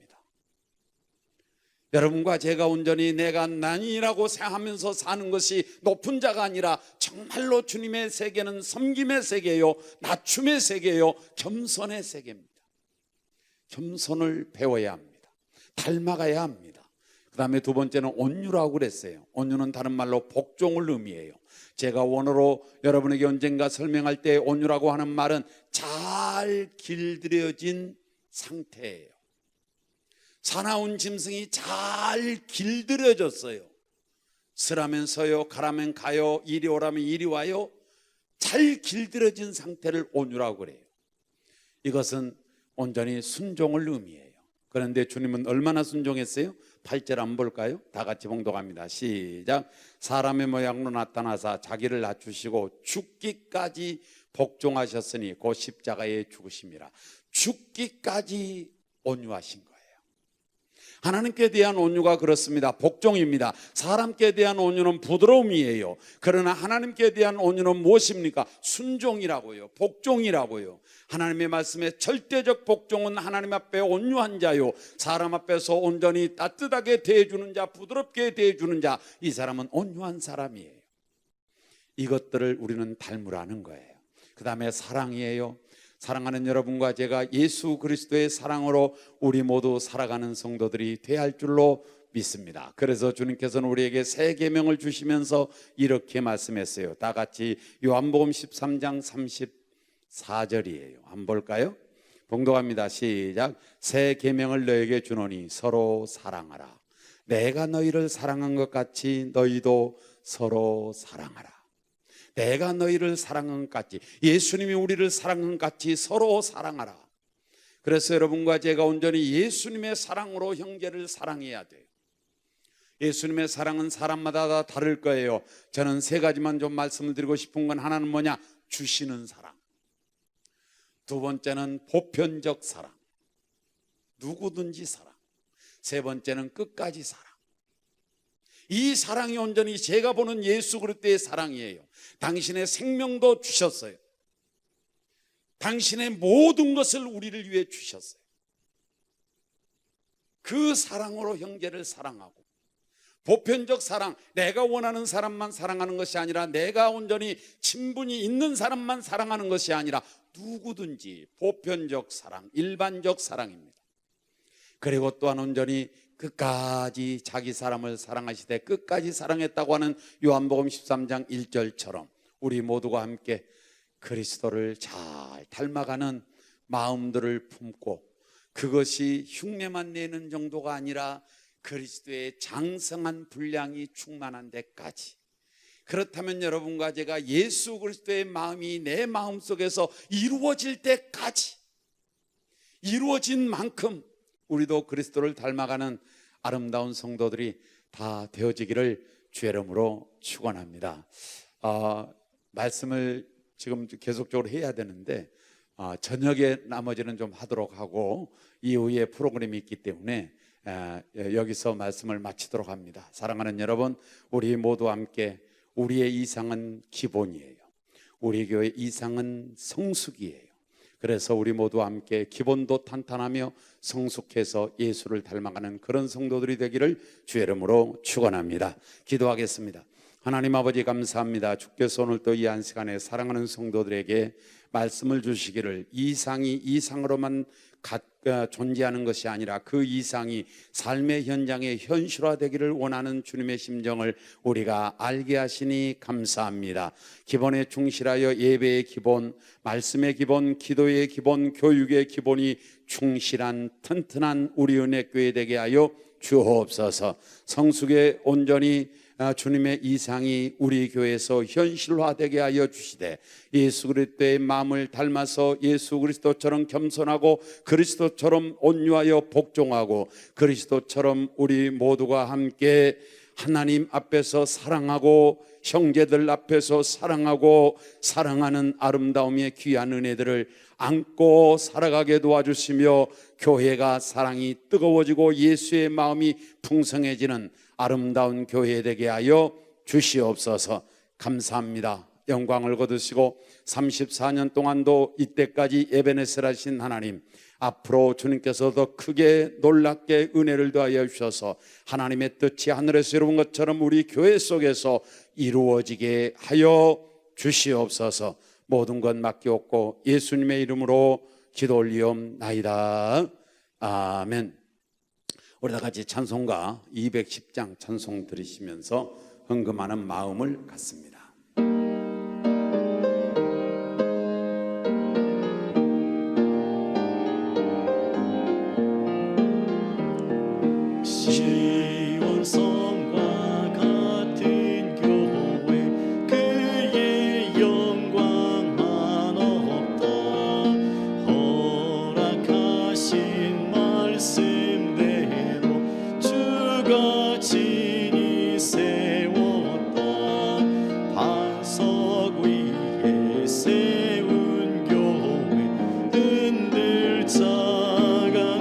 여러분과 제가 온전히 내가 난이라고 생각하면서 사는 것이 높은 자가 아니라 정말로 주님의 세계는 섬김의 세계요, 낮춤의 세계요, 겸손의 세계입니다. 겸손을 배워야 합니다. 닮아가야 합니다. 그 다음에 두 번째는 온유라고 그랬어요. 온유는 다른 말로 복종을 의미해요. 제가 원어로 여러분에게 언젠가 설명할 때 온유라고 하는 말은 잘 길들여진 상태예요. 사나운 짐승이 잘 길들여졌어요. 서라면 서요, 가라면 가요, 이리 오라면 이리 와요. 잘 길들여진 상태를 온유라고 그래요. 이것은 온전히 순종을 의미해요. 그런데 주님은 얼마나 순종했어요? 8절 한번 볼까요? 다 같이 봉독합니다. 시작. 사람의 모양으로 나타나사 자기를 낮추시고 죽기까지 복종하셨으니 곧 십자가에 죽으심이라. 죽기까지 온유하신 거예요. 하나님께 대한 온유가 그렇습니다. 복종입니다. 사람께 대한 온유는 부드러움이에요. 그러나 하나님께 대한 온유는 무엇입니까? 순종이라고요. 복종이라고요. 하나님의 말씀에 절대적 복종은 하나님 앞에 온유한 자요, 사람 앞에서 온전히 따뜻하게 대해주는 자, 부드럽게 대해주는 자, 이 사람은 온유한 사람이에요. 이것들을 우리는 닮으라는 거예요. 그 다음에 사랑이에요. 사랑하는 여러분과 제가 예수 그리스도의 사랑으로 우리 모두 살아가는 성도들이 돼야 할 줄로 믿습니다. 그래서 주님께서는 우리에게 새 계명을 주시면서 이렇게 말씀했어요. 다 같이 요한복음 13장 34절이에요. 한번 볼까요? 봉독합니다. 시작. 새 계명을 너에게 주노니 서로 사랑하라. 내가 너희를 사랑한 것 같이 너희도 서로 사랑하라. 내가 너희를 사랑한 것 같이, 예수님이 우리를 사랑한 것 같이 서로 사랑하라. 그래서 여러분과 제가 온전히 예수님의 사랑으로 형제를 사랑해야 돼요. 예수님의 사랑은 사람마다 다 다를 거예요. 저는 세 가지만 좀 말씀을 드리고 싶은 건, 하나는 뭐냐? 주시는 사랑. 두 번째는 보편적 사랑, 누구든지 사랑. 세 번째는 끝까지 사랑. 이 사랑이 온전히 제가 보는 예수 그리스도의 사랑이에요. 당신의 생명도 주셨어요. 당신의 모든 것을 우리를 위해 주셨어요. 그 사랑으로 형제를 사랑하고, 보편적 사랑, 내가 원하는 사람만 사랑하는 것이 아니라, 내가 온전히 친분이 있는 사람만 사랑하는 것이 아니라 누구든지 보편적 사랑, 일반적 사랑입니다. 그리고 또한 온전히 끝까지 자기 사람을 사랑하시되 끝까지 사랑했다고 하는 요한복음 13장 1절처럼 우리 모두가 함께 그리스도를 잘 닮아가는 마음들을 품고, 그것이 흉내만 내는 정도가 아니라 그리스도의 장성한 분량이 충만한 데까지. 그렇다면 여러분과 제가 예수 그리스도의 마음이 내 마음속에서 이루어질 때까지, 이루어진 만큼 우리도 그리스도를 닮아가는 아름다운 성도들이 다 되어지기를 주의 이름으로 축원합니다. 말씀을 지금 계속적으로 해야 되는데 저녁에 나머지는 좀 하도록 하고, 이후에 프로그램이 있기 때문에 여기서 말씀을 마치도록 합니다. 사랑하는 여러분, 우리 모두 함께, 우리의 이상은 기본이에요. 우리 교회 이상은 성숙이에요. 그래서 우리 모두 함께 기본도 탄탄하며 성숙해서 예수를 닮아가는 그런 성도들이 되기를 주의 이름으로 축원합니다. 기도하겠습니다. 하나님 아버지, 감사합니다. 주께서 오늘 또 이 한 시간에 사랑하는 성도들에게 말씀을 주시기를, 이상이 이상으로만 존재하는 것이 아니라 그 이상이 삶의 현장에 현실화되기를 원하는 주님의 심정을 우리가 알게 하시니 감사합니다. 기본에 충실하여 예배의 기본, 말씀의 기본, 기도의 기본, 교육의 기본이 충실한 튼튼한 우리 은혜교회 되게 하여 주옵소서. 성숙에 온전히 주님의 이상이 우리 교회에서 현실화되게 하여 주시되, 예수 그리스도의 마음을 닮아서 예수 그리스도처럼 겸손하고 그리스도처럼 온유하여 복종하고 그리스도처럼 우리 모두가 함께 하나님 앞에서 사랑하고 형제들 앞에서 사랑하고 사랑하는 아름다움의 귀한 은혜들을 안고 살아가게 도와주시며, 교회가 사랑이 뜨거워지고 예수의 마음이 풍성해지는 아름다운 교회 되게 하여 주시옵소서. 감사합니다. 영광을 거두시고 34년 동안도 이때까지 에베네셀 하신 하나님, 앞으로 주님께서 더 크게 놀랍게 은혜를 더하여 주셔서 하나님의 뜻이 하늘에서 이루어진 것처럼 우리 교회 속에서 이루어지게 하여 주시옵소서. 모든 것 맡기옵고 예수님의 이름으로 기도 올리옵나이다. 아멘. 우리 다 같이 찬송가 210장 찬송 들으시면서 헌금하는 마음을 갖습니다. 시온성과 같은 교회, 그의 영광 한없다. 허락하신 말씀대로 주가 친히 세웠다. 반석 위에 세운 교회, 흔들 자가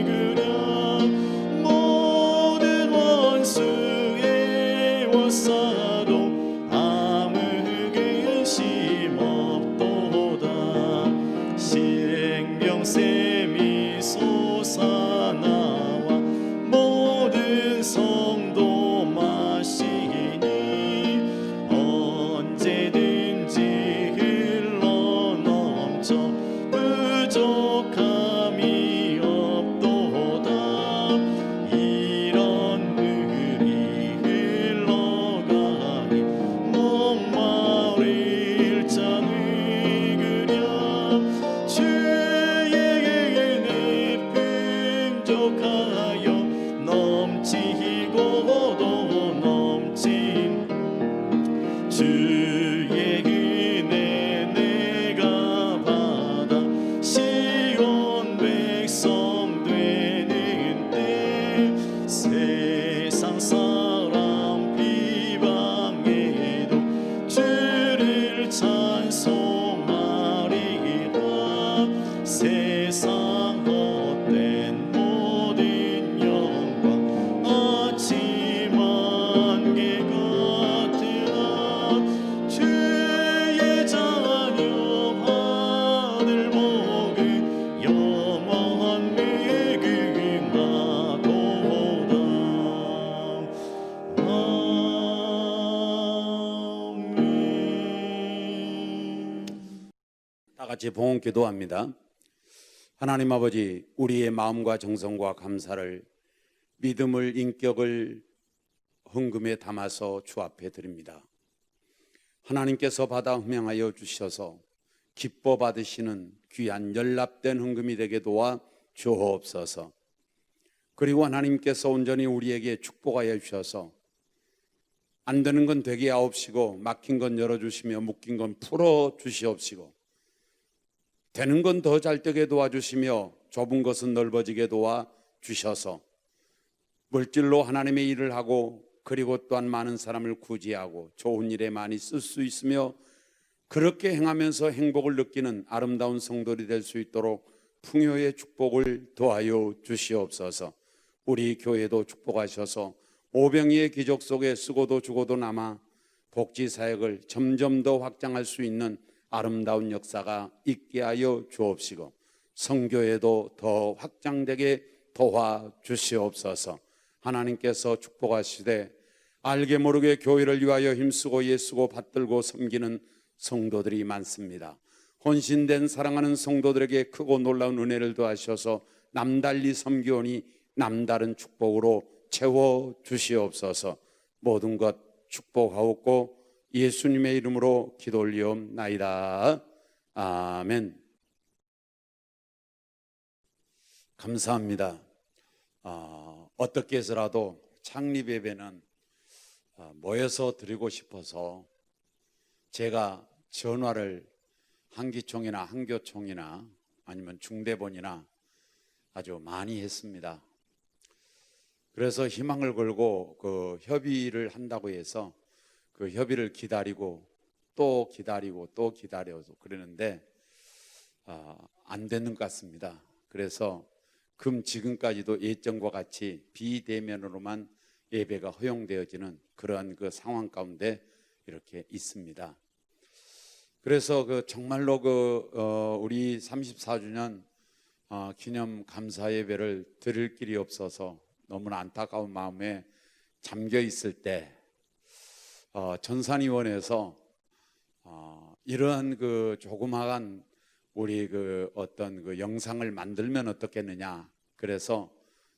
늙으랴. 모든 원수의 워싸도 아무 근심 없도다. 생명샘이 솟아나와 모든 성 같이 봉헌 기도합니다. 하나님 아버지, 우리의 마음과 정성과 감사를, 믿음을, 인격을 헌금에 담아서 주 앞에 드립니다. 하나님께서 받아 흠양하여 주셔서 기뻐 받으시는 귀한 연납된 헌금이 되게 도와 주옵소서. 그리고 하나님께서 온전히 우리에게 축복하여 주셔서 안 되는 건 되게 하옵시고, 막힌 건 열어주시며, 묶인 건 풀어주시옵시고, 되는 건 더 잘 되게 도와주시며, 좁은 것은 넓어지게 도와주셔서 물질로 하나님의 일을 하고, 그리고 또한 많은 사람을 구제하고 좋은 일에 많이 쓸 수 있으며, 그렇게 행하면서 행복을 느끼는 아름다운 성도들이 될 수 있도록 풍요의 축복을 더하여 주시옵소서. 우리 교회도 축복하셔서 오병이의 기적 속에 쓰고도 주고도 남아 복지 사역을 점점 더 확장할 수 있는 아름다운 역사가 있게 하여 주옵시고, 성교회도 더 확장되게 도와주시옵소서. 하나님께서 축복하시되 알게 모르게 교회를 위하여 힘쓰고 애쓰고 받들고 섬기는 성도들이 많습니다. 헌신된 사랑하는 성도들에게 크고 놀라운 은혜를 더하셔서 남달리 섬기오니 남다른 축복으로 채워주시옵소서. 모든 것 축복하옵고 예수님의 이름으로 기도 올리옵나이다. 아멘. 감사합니다. 어떻게 해서라도 창립 예배는 모여서 드리고 싶어서 제가 전화를 한기총이나 한교총이나 아니면 중대본이나 아주 많이 했습니다. 그래서 희망을 걸고 그 협의를 한다고 해서 그 협의를 기다리고 또 기다리고 또 기다려서 그러는데 안 되는 것 같습니다. 그래서 지금까지도 예정과 같이 비대면으로만 예배가 허용되어지는 그러한 그 상황 가운데 이렇게 있습니다. 그래서 정말로 우리 34주년 기념 감사 예배를 드릴 길이 없어서 너무나 안타까운 마음에 잠겨 있을 때 전산위원회에서 이러한 조그마한 우리 어떤 영상을 만들면 어떻겠느냐, 그래서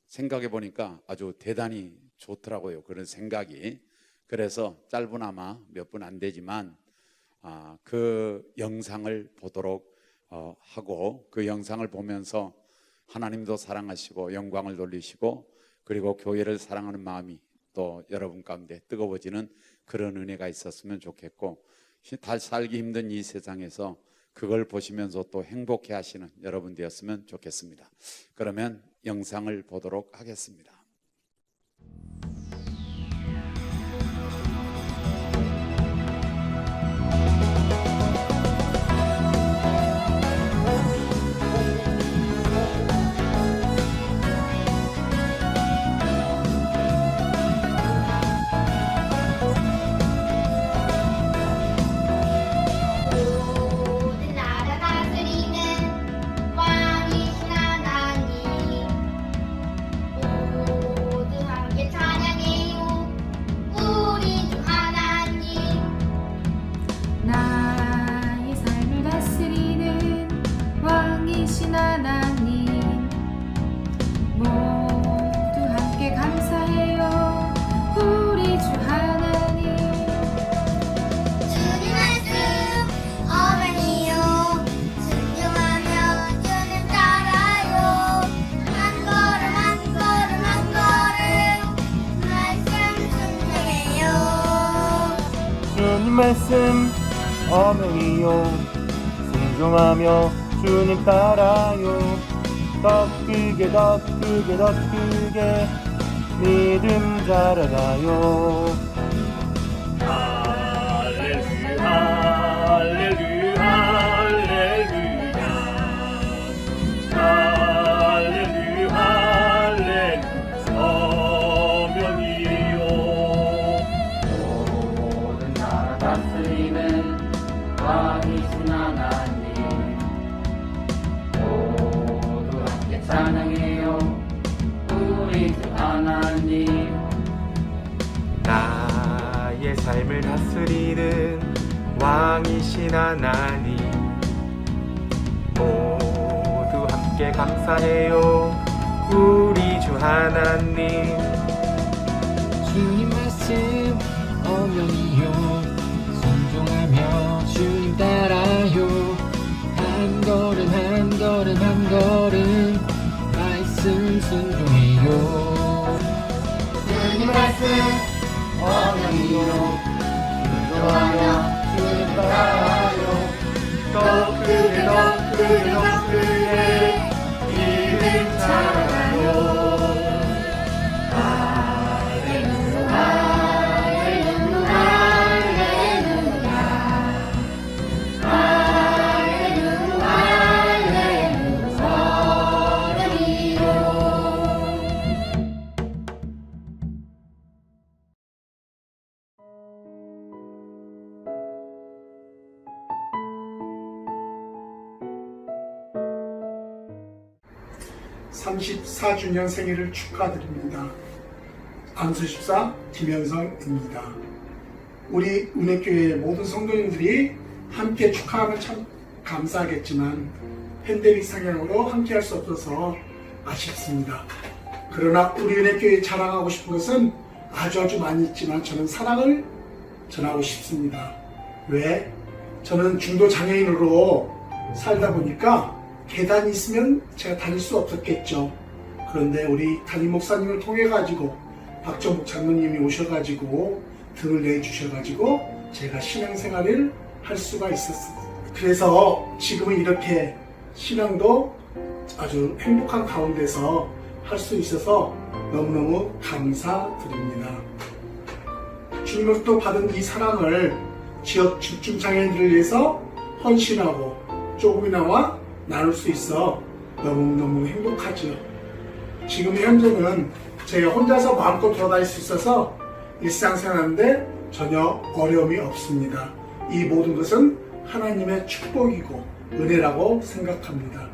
생각해 보니까 아주 대단히 좋더라고요, 그런 생각이. 그래서 짧으나마 몇 분 안 되지만 그 영상을 보도록 하고, 그 영상을 보면서 하나님도 사랑하시고 영광을 돌리시고, 그리고 교회를 사랑하는 마음이 또 여러분 가운데 뜨거워지는 그런 은혜가 있었으면 좋겠고, 살기 힘든 이 세상에서 그걸 보시면서 또 행복해 하시는 여러분 되었으면 좋겠습니다. 그러면 영상을 보도록 하겠습니다. 말씀 어명이요, 순종하며 주님 따라요. 더 크게 더 크게 더 크게 믿음 자라가요. 할렐루야 할렐루야 할렐루야 할렐루야 어명이요. 다스리는 왕이신 하나님, 모두 함께 찬양해요 우리 주 하나님. 나의 삶을 다스리는 왕이신 하나님, 감사해요 우리 주 하나님. 주님 말씀 어명이요 순종하며 주님 따라요 한 걸음 한 걸음 한 걸음 말씀 순종해요. 주님 말씀 어명이요 순종하며 주님 따라요 더 크게 더 크게 더 크게 이름 찬양하요. (34주년) 생일을 축하드립니다. 안수집사 김현성입니다. 우리 은혜교회 모든 성도님들이 함께 축하하면 참 감사하겠지만 팬데믹 상황으로 함께 할 수 없어서 아쉽습니다. 그러나 우리 은혜교회 자랑하고 싶은 것은 아주 많이 있지만 저는 사랑을 전하고 싶습니다. 왜? 저는 중도 장애인으로 살다 보니까 계단이 있으면 제가 다닐 수 없었겠죠. 그런데 우리 담임 목사님을 통해 가지고 박정복 장로님이 오셔가지고 등을 내주셔가지고 제가 신앙생활을 할 수가 있었습니다. 그래서 지금은 이렇게 신앙도 아주 행복한 가운데서 할 수 있어서 너무너무 감사드립니다. 주님으로부터 받은 이 사랑을 지역 집중 장애인들을 위해서 헌신하고 조금이나마 나눌 수 있어 너무너무 행복하죠. 지금 현재는 제가 혼자서 마음껏 돌아다닐 수 있어서 일상생활하는데 전혀 어려움이 없습니다. 이 모든 것은 하나님의 축복이고 은혜라고 생각합니다.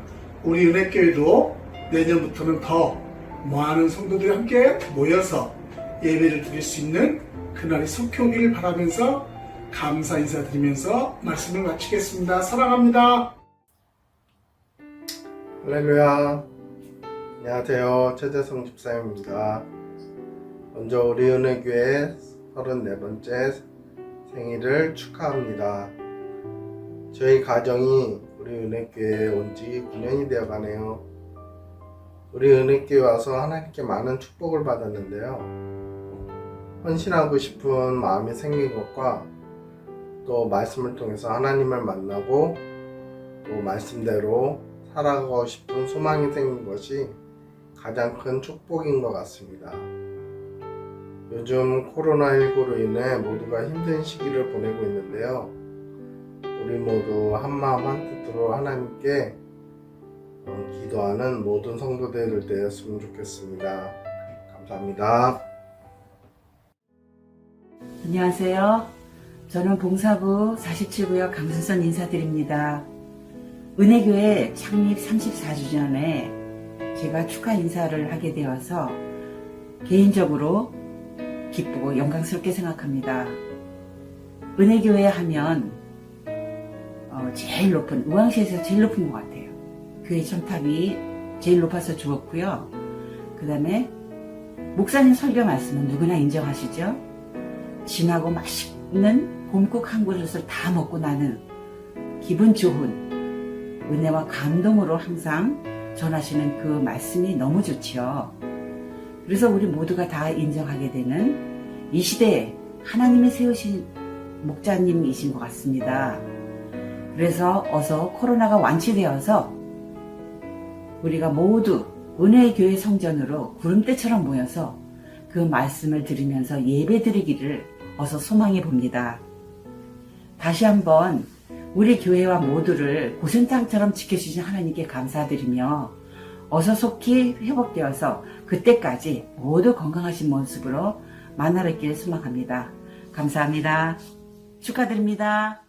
우리 은혜교회도 내년부터는 더 많은 성도들이 함께 모여서 예배를 드릴 수 있는 그날이 속히 바라면서 감사 인사드리면서 말씀을 마치겠습니다. 사랑합니다. 할렐루야. 안녕하세요. 최재성 집사입니다. 먼저 우리 은혜교회 34번째 생일을 축하합니다. 저희 가정이 우리 은혜교회에 온 지 9년이 되어 가네요. 우리 은혜교회 와서 하나님께 많은 축복을 받았는데요. 헌신하고 싶은 마음이 생긴 것과 또 말씀을 통해서 하나님을 만나고 또 말씀대로 살아가고 싶은 소망이 생긴 것이 가장 큰 축복인 것 같습니다. 요즘 코로나19로 인해 모두가 힘든 시기를 보내고 있는데요. 우리 모두 한마음 한뜻으로 하나님께 기도하는 모든 성도들 되었으면 좋겠습니다. 감사합니다. 안녕하세요. 저는 봉사부 47구역 강순선 인사드립니다. 은혜교회 창립 34주년에 제가 축하 인사를 하게 되어서 개인적으로 기쁘고 영광스럽게 생각합니다. 은혜교회 하면 제일 높은, 우왕시에서 제일 높은 것 같아요. 교회 첨탑이 제일 높아서 좋았고요. 그 다음에 목사님 설교 말씀은 누구나 인정하시죠? 진하고 맛있는 봄국 한 그릇을 다 먹고 나는 기분 좋은 은혜와 감동으로 항상 전하시는 그 말씀이 너무 좋지요. 그래서 우리 모두가 다 인정하게 되는 이 시대에 하나님이 세우신 목자님이신 것 같습니다. 그래서 어서 코로나가 완치되어서 우리가 모두 은혜의 교회 성전으로 구름대처럼 모여서 그 말씀을 들으면서 예배 드리기를 어서 소망해 봅니다. 다시 한번 우리 교회와 모두를 고센탕처럼 지켜주신 하나님께 감사드리며 어서 속히 회복되어서 그때까지 모두 건강하신 모습으로 만나러 있기를 소망합니다. 감사합니다. 축하드립니다.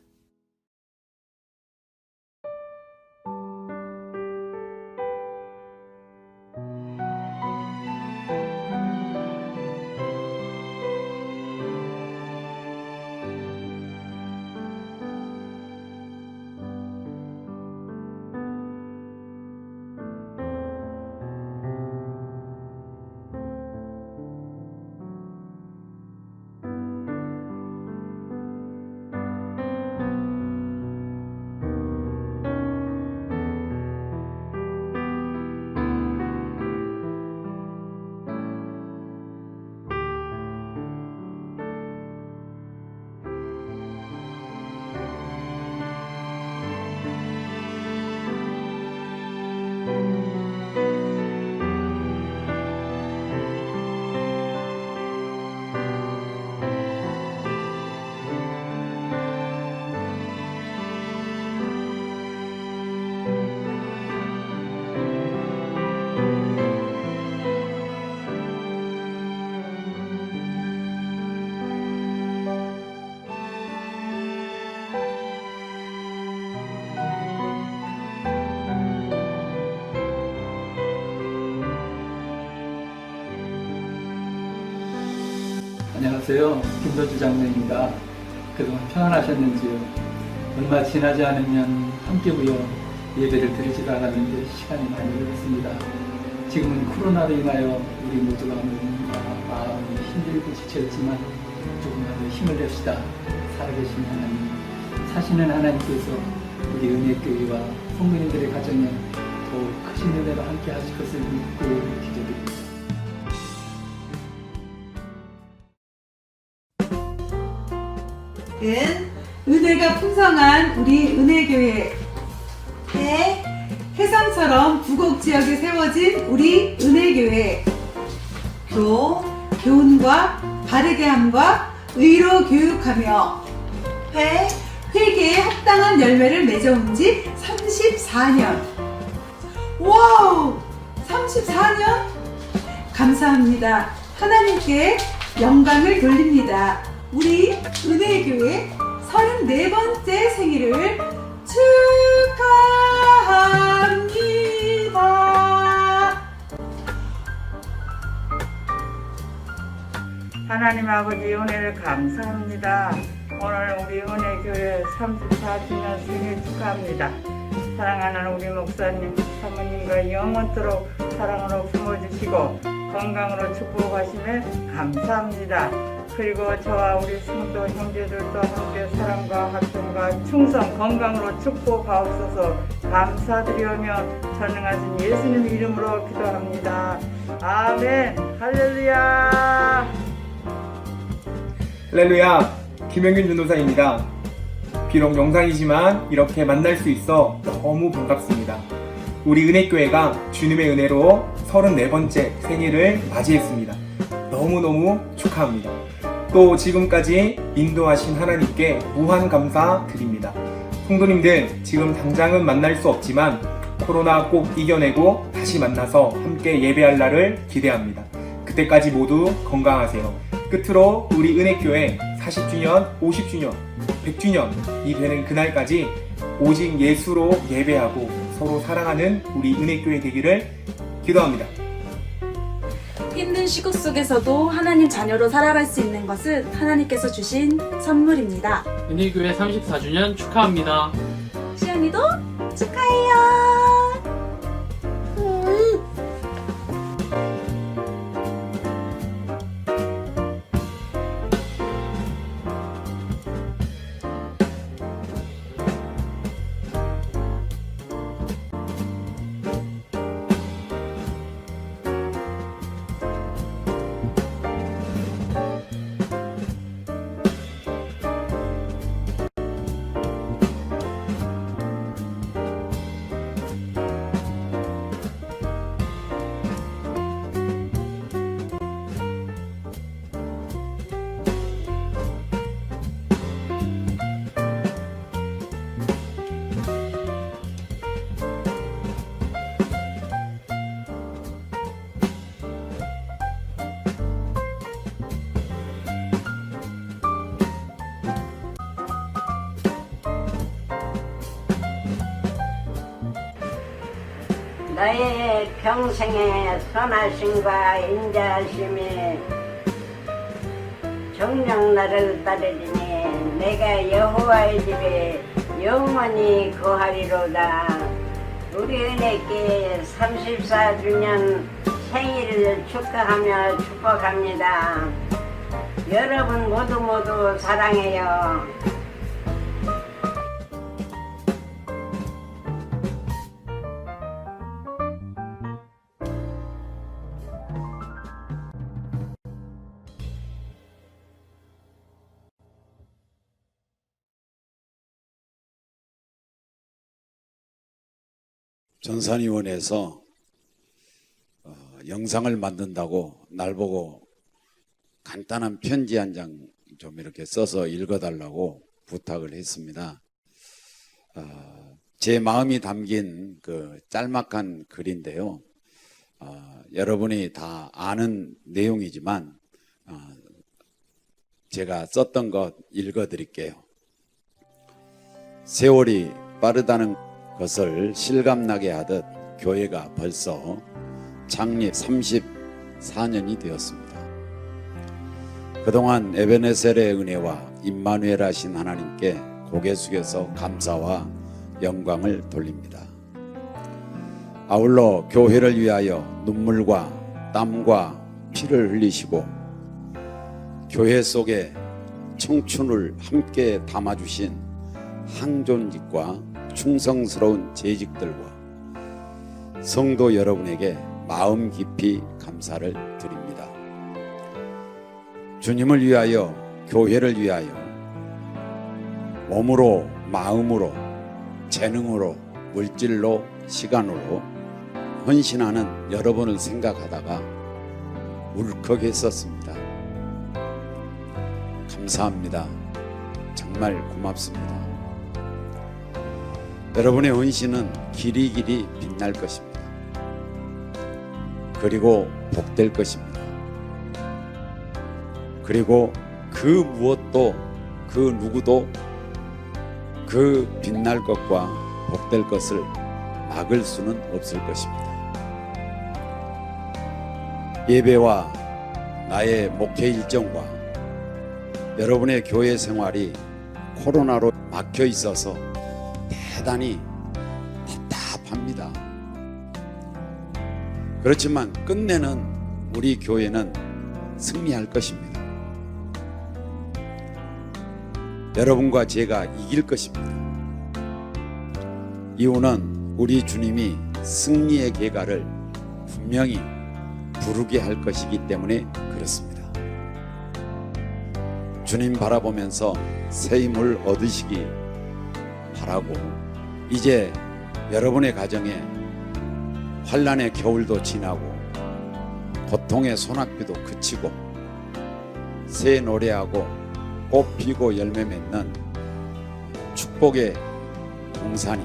안녕하세요. 김도주 장로입니다. 그동안 평안하셨는지요? 얼마 지나지 않으면 함께 모여 예배를 드리지도 않았는데 시간이 많이 흘렀습니다. 지금은 코로나로 인하여 우리 모두가 마음이 힘들고 지쳤지만 조금이라도 힘을 냅시다. 살아계신 하나님, 사시는 하나님께서 우리 은혜교회와 성도님들의 가정에 더욱 크신 은혜로 함께 하실 것을 믿고 기도드립니다. 은혜가 풍성한 우리 은혜교회의 해상처럼 부곡 지역에 세워진 우리 은혜교회, 교훈과 바르게함과 의로 교육하며 회개에 합당한 열매를 맺어온 지 34년. 와우! 34년? 감사합니다. 하나님께 영광을 돌립니다. 우리 은혜교회 34번째 생일을 축하합니다. 하나님 아버지 은혜를 감사합니다. 오늘 우리 은혜교회 34주년 생일 축하합니다. 사랑하는 우리 목사님, 사모님과 영원토록 사랑으로 품어주시고 건강으로 축복하시며 감사합니다. 그리고 저와 우리 성도 형제들도 함께 사랑과 합동과 충성 건강으로 축복하옵소서. 감사드리오며 전능하신 예수님 이름으로 기도합니다. 아멘. 할렐루야. 할렐루야. 김영균 전도사입니다. 비록 영상이지만 이렇게 만날 수 있어 너무 반갑습니다. 우리 은혜교회가 주님의 은혜로 34번째 생일을 맞이했습니다. 너무너무 축하합니다. 또 지금까지 인도하신 하나님께 무한 감사 드립니다. 성도님들, 지금 당장은 만날 수 없지만 코로나 꼭 이겨내고 다시 만나서 함께 예배할 날을 기대합니다. 그때까지 모두 건강하세요. 끝으로 우리 은혜교회 40주년, 50주년, 100주년이 되는 그날까지 오직 예수로 예배하고 서로 사랑하는 우리 은혜교회 되기를 기도합니다. 힘든 시국 속에서도 하나님 자녀로 살아갈 수 있는 것은 하나님께서 주신 선물입니다. 은혜교회 34주년 축하합니다. 시연이도 축하해요. 나의 평생의 선하심과 인자하심이 정녕 나를 따르리니 내가 여호와의 집에 영원히 거하리로다. 우리 은혜교회 34주년 생일을 축하하며 축복합니다. 여러분 모두 사랑해요. 전산위원회에서 영상을 만든다고 날 보고 간단한 편지 한 장 좀 이렇게 써서 읽어달라고 부탁을 했습니다. 제 마음이 담긴 그 짤막한 글인데요. 여러분이 다 아는 내용이지만 제가 썼던 것 읽어드릴게요. 세월이 빠르다는 것을 실감나게 하듯 교회가 벌써 창립 34년이 되었습니다. 그동안 에베네셀의 은혜와 임마누엘 하신 하나님께 고개 숙여서 감사와 영광을 돌립니다. 아울러 교회를 위하여 눈물과 땀과 피를 흘리시고 교회 속에 청춘을 함께 담아주신 항존직과 충성스러운 재직들과 성도 여러분에게 마음 깊이 감사를 드립니다. 주님을 위하여, 교회를 위하여 몸으로, 마음으로, 재능으로, 물질로, 시간으로 헌신하는 여러분을 생각하다가 울컥했었습니다. 감사합니다. 정말 고맙습니다. 여러분의 헌신은 길이길이 빛날 것입니다. 그리고 복될 것입니다. 그리고 그 무엇도, 그 누구도 그 빛날 것과 복될 것을 막을 수는 없을 것입니다. 예배와 나의 목회 일정과 여러분의 교회 생활이 코로나로 막혀 있어서 대단히 답답합니다. 그렇지만 끝내는 우리 교회는 승리할 것입니다. 여러분과 제가 이길 것입니다. 이유는 우리 주님이 승리의 계가를 분명히 부르게 할 것이기 때문에 그렇습니다. 주님 바라보면서 새 힘을 얻으시기 바라고, 이제 여러분의 가정에 환난의 겨울도 지나고 고통의 소낙비도 그치고 새 노래하고 꽃 피고 열매 맺는 축복의 동산이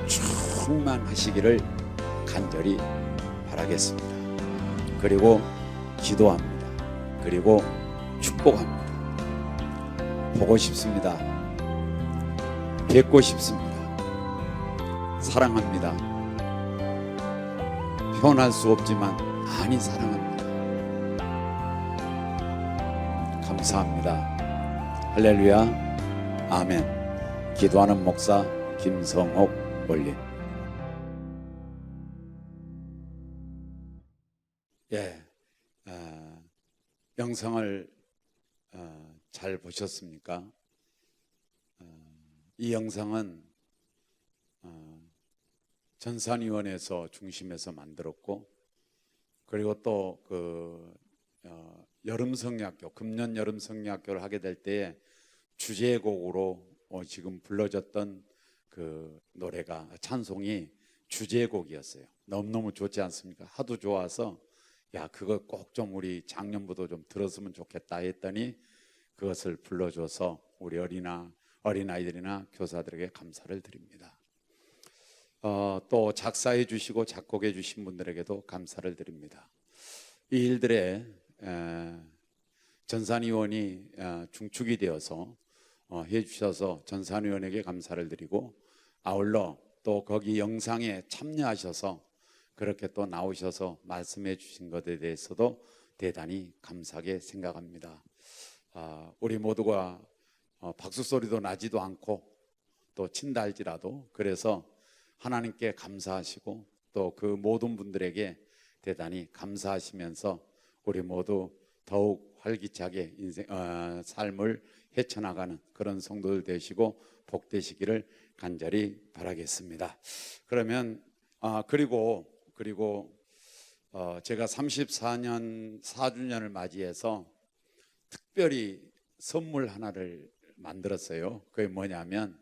충만하시기를 간절히 바라겠습니다. 그리고 기도합니다. 그리고 축복합니다. 보고 싶습니다. 뵙고 싶습니다. 사랑합니다. 표현할 수 없지만 많이 사랑합니다. 감사합니다. 할렐루야. 아멘. 기도하는 목사 김성옥 올림. 영상을 잘 보셨습니까? 이 영상은 전산위원회에서 중심에서 만들었고, 그리고 또 여름 성리학교, 금년 여름 성리학교를 하게 될 때에 주제곡으로 지금 불러졌던 그 노래가, 찬송이 주제곡이었어요. 너무너무 좋지 않습니까? 하도 좋아서 야, 그거 꼭 좀 우리 작년부도 좀 들었으면 좋겠다 했더니 그것을 불러줘서 우리 어린아이들이나 교사들에게 감사를 드립니다. 또 작사해 주시고 작곡해 주신 분들에게도 감사를 드립니다. 이 일들에 전산위원이 중축이 되어서 해주셔서 전산위원에게 감사를 드리고, 아울러 또 거기 영상에 참여하셔서 그렇게 또 나오셔서 말씀해 주신 것에 대해서도 대단히 감사하게 생각합니다. 우리 모두가 박수 소리도 나지도 않고 또 친다 할지라도 그래서 하나님께 감사하시고 또 그 모든 분들에게 대단히 감사하시면서 우리 모두 더욱 활기차게 삶을 헤쳐나가는 그런 성도들 되시고 복되시기를 간절히 바라겠습니다. 그러면 그리고 제가 34년 4주년을 맞이해서 특별히 선물 하나를 만들었어요. 그게 뭐냐면,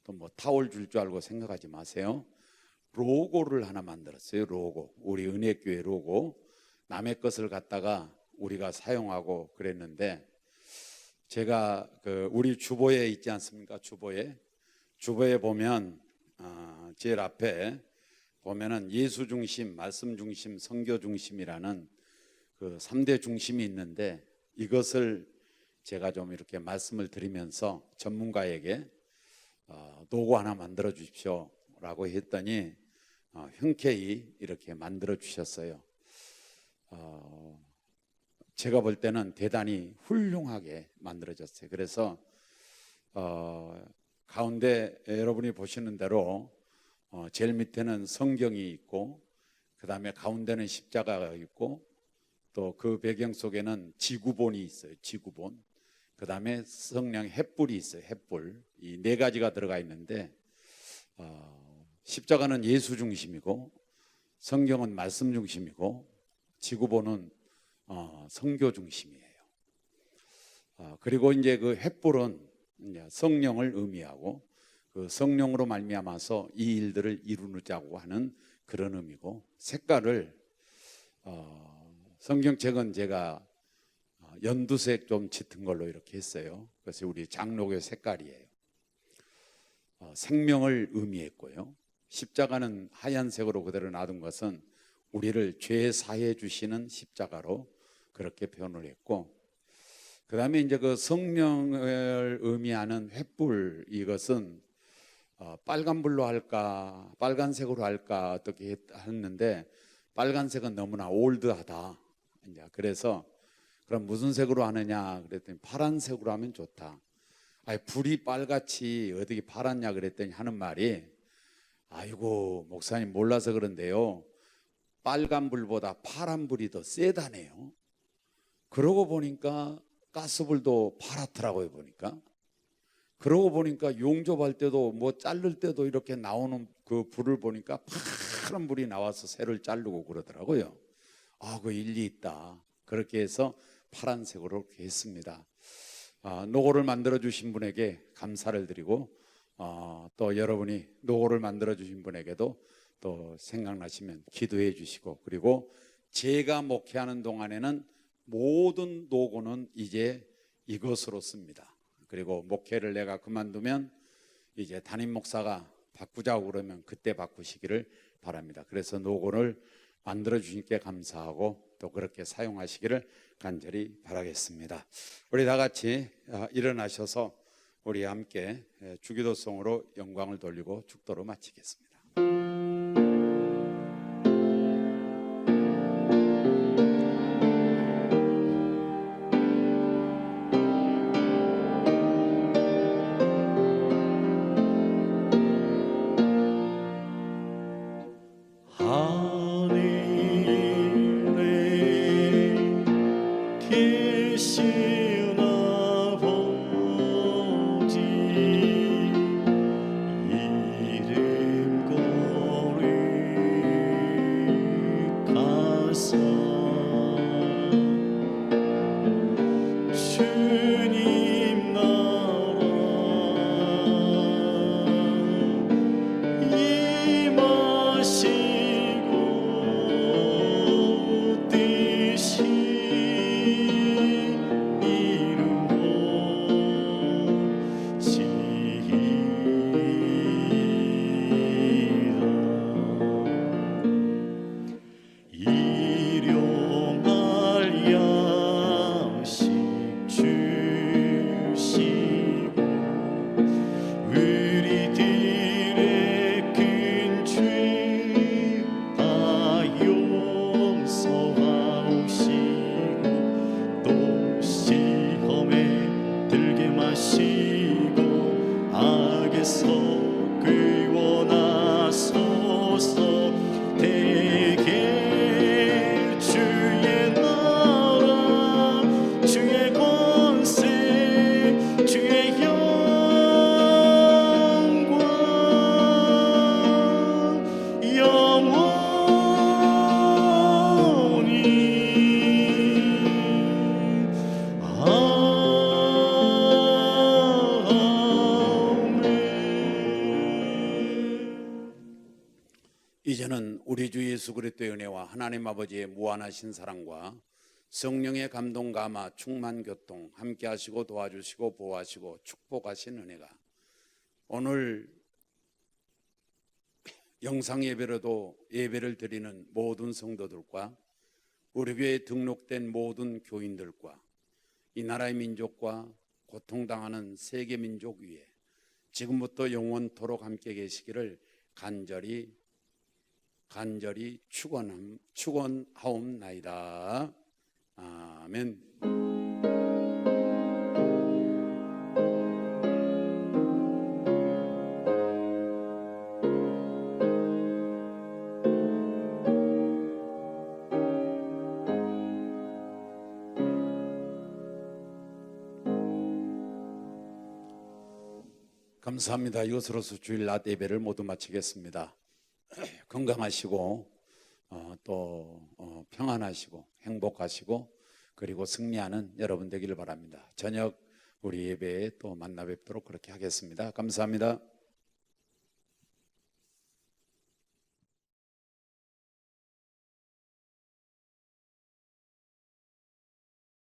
또 뭐 타올 줄 알고 생각하지 마세요. 로고를 하나 만들었어요. 로고. 우리 은혜교회 로고. 남의 것을 갖다가 우리가 사용하고 그랬는데, 제가 우리 주보에 있지 않습니까? 주보에 보면 제일 앞에 보면은 예수 중심, 말씀 중심, 선교 중심이라는 그 3대 중심이 있는데, 이것을 제가 좀 이렇게 말씀을 드리면서 전문가에게 로고 하나 만들어 주십시오 라고 했더니 흔쾌히 이렇게 만들어 주셨어요. 제가 볼 때는 대단히 훌륭하게 만들어졌어요. 그래서 가운데 여러분이 보시는 대로 제일 밑에는 성경이 있고, 그 다음에 가운데는 십자가가 있고, 또 그 배경 속에는 지구본이 있어요. 지구본. 그 다음에 성령 횃불이 있어요. 횃불. 이 네 가지가 들어가 있는데, 십자가는 예수 중심이고, 성경은 말씀 중심이고, 지구본은 성교 중심이에요. 그리고 이제 그 횃불은 이제 성령을 의미하고, 그 성령으로 말미암아서 이 일들을 이루자고 하는 그런 의미고, 색깔을 성경책은 제가 연두색 좀 짙은 걸로 이렇게 했어요. 그래서 우리 장로교 색깔이에요. 생명을 의미했고요. 십자가는 하얀색으로 그대로 놔둔 것은 우리를 죄 사해 주시는 십자가로 그렇게 표현을 했고, 그 다음에 이제 그 성령을 의미하는 횃불, 이것은 빨간불로 할까 빨간색으로 할까 어떻게 했는데, 빨간색은 너무나 올드하다. 이제 그래서 그럼 무슨 색으로 하느냐 그랬더니 파란색으로 하면 좋다. 아니, 불이 빨갛지 어떻게 파랗냐 그랬더니 하는 말이, 아이고 목사님 몰라서 그런데요, 빨간 불보다 파란 불이 더 세다네요. 그러고 보니까 가스불도 파랗더라고요. 보니까 그러고 보니까 용접할 때도 뭐 자를 때도 이렇게 나오는 그 불을 보니까 파란 불이 나와서 새를 자르고 그러더라고요. 그 일리 있다. 그렇게 해서 파란색으로 이렇게 했습니다. 노고를 만들어 주신 분에게 감사를 드리고, 또 여러분이 노고를 만들어 주신 분에게도 또 생각나시면 기도해 주시고, 그리고 제가 목회하는 동안에는 모든 노고는 이제 이것으로 씁니다. 그리고 목회를 내가 그만두면 이제 담임 목사가 바꾸자고 그러면 그때 바꾸시기를 바랍니다. 그래서 노고를 만들어 주신께 감사하고 또 그렇게 사용하시기를 간절히 바라겠습니다. 우리 다 같이 일어나셔서 우리 함께 주기도송으로 영광을 돌리고 축도로 마치겠습니다. 계신 아버지, 이름 거룩하사 주님 나라 임하시고 뜻이 이제는 우리 주 예수 그리스도의 은혜와 하나님 아버지의 무한하신 사랑과 성령의 감동 감화 충만 교통 함께 하시고 도와주시고 보호하시고 축복하신 은혜가 오늘 영상 예배로도 예배를 드리는 모든 성도들과 우리 교회에 등록된 모든 교인들과 이 나라의 민족과 고통당하는 세계 민족 위에 지금부터 영원토록 함께 계시기를 간절히 축원하옵나이다. 아멘. 감사합니다. 이것으로서 주일 낮 예배를 모두 마치겠습니다. 건강하시고 또 평안하시고 행복하시고 그리고 승리하는 여러분 되기를 바랍니다. 저녁 우리 예배에 또 만나 뵙도록 그렇게 하겠습니다. 감사합니다.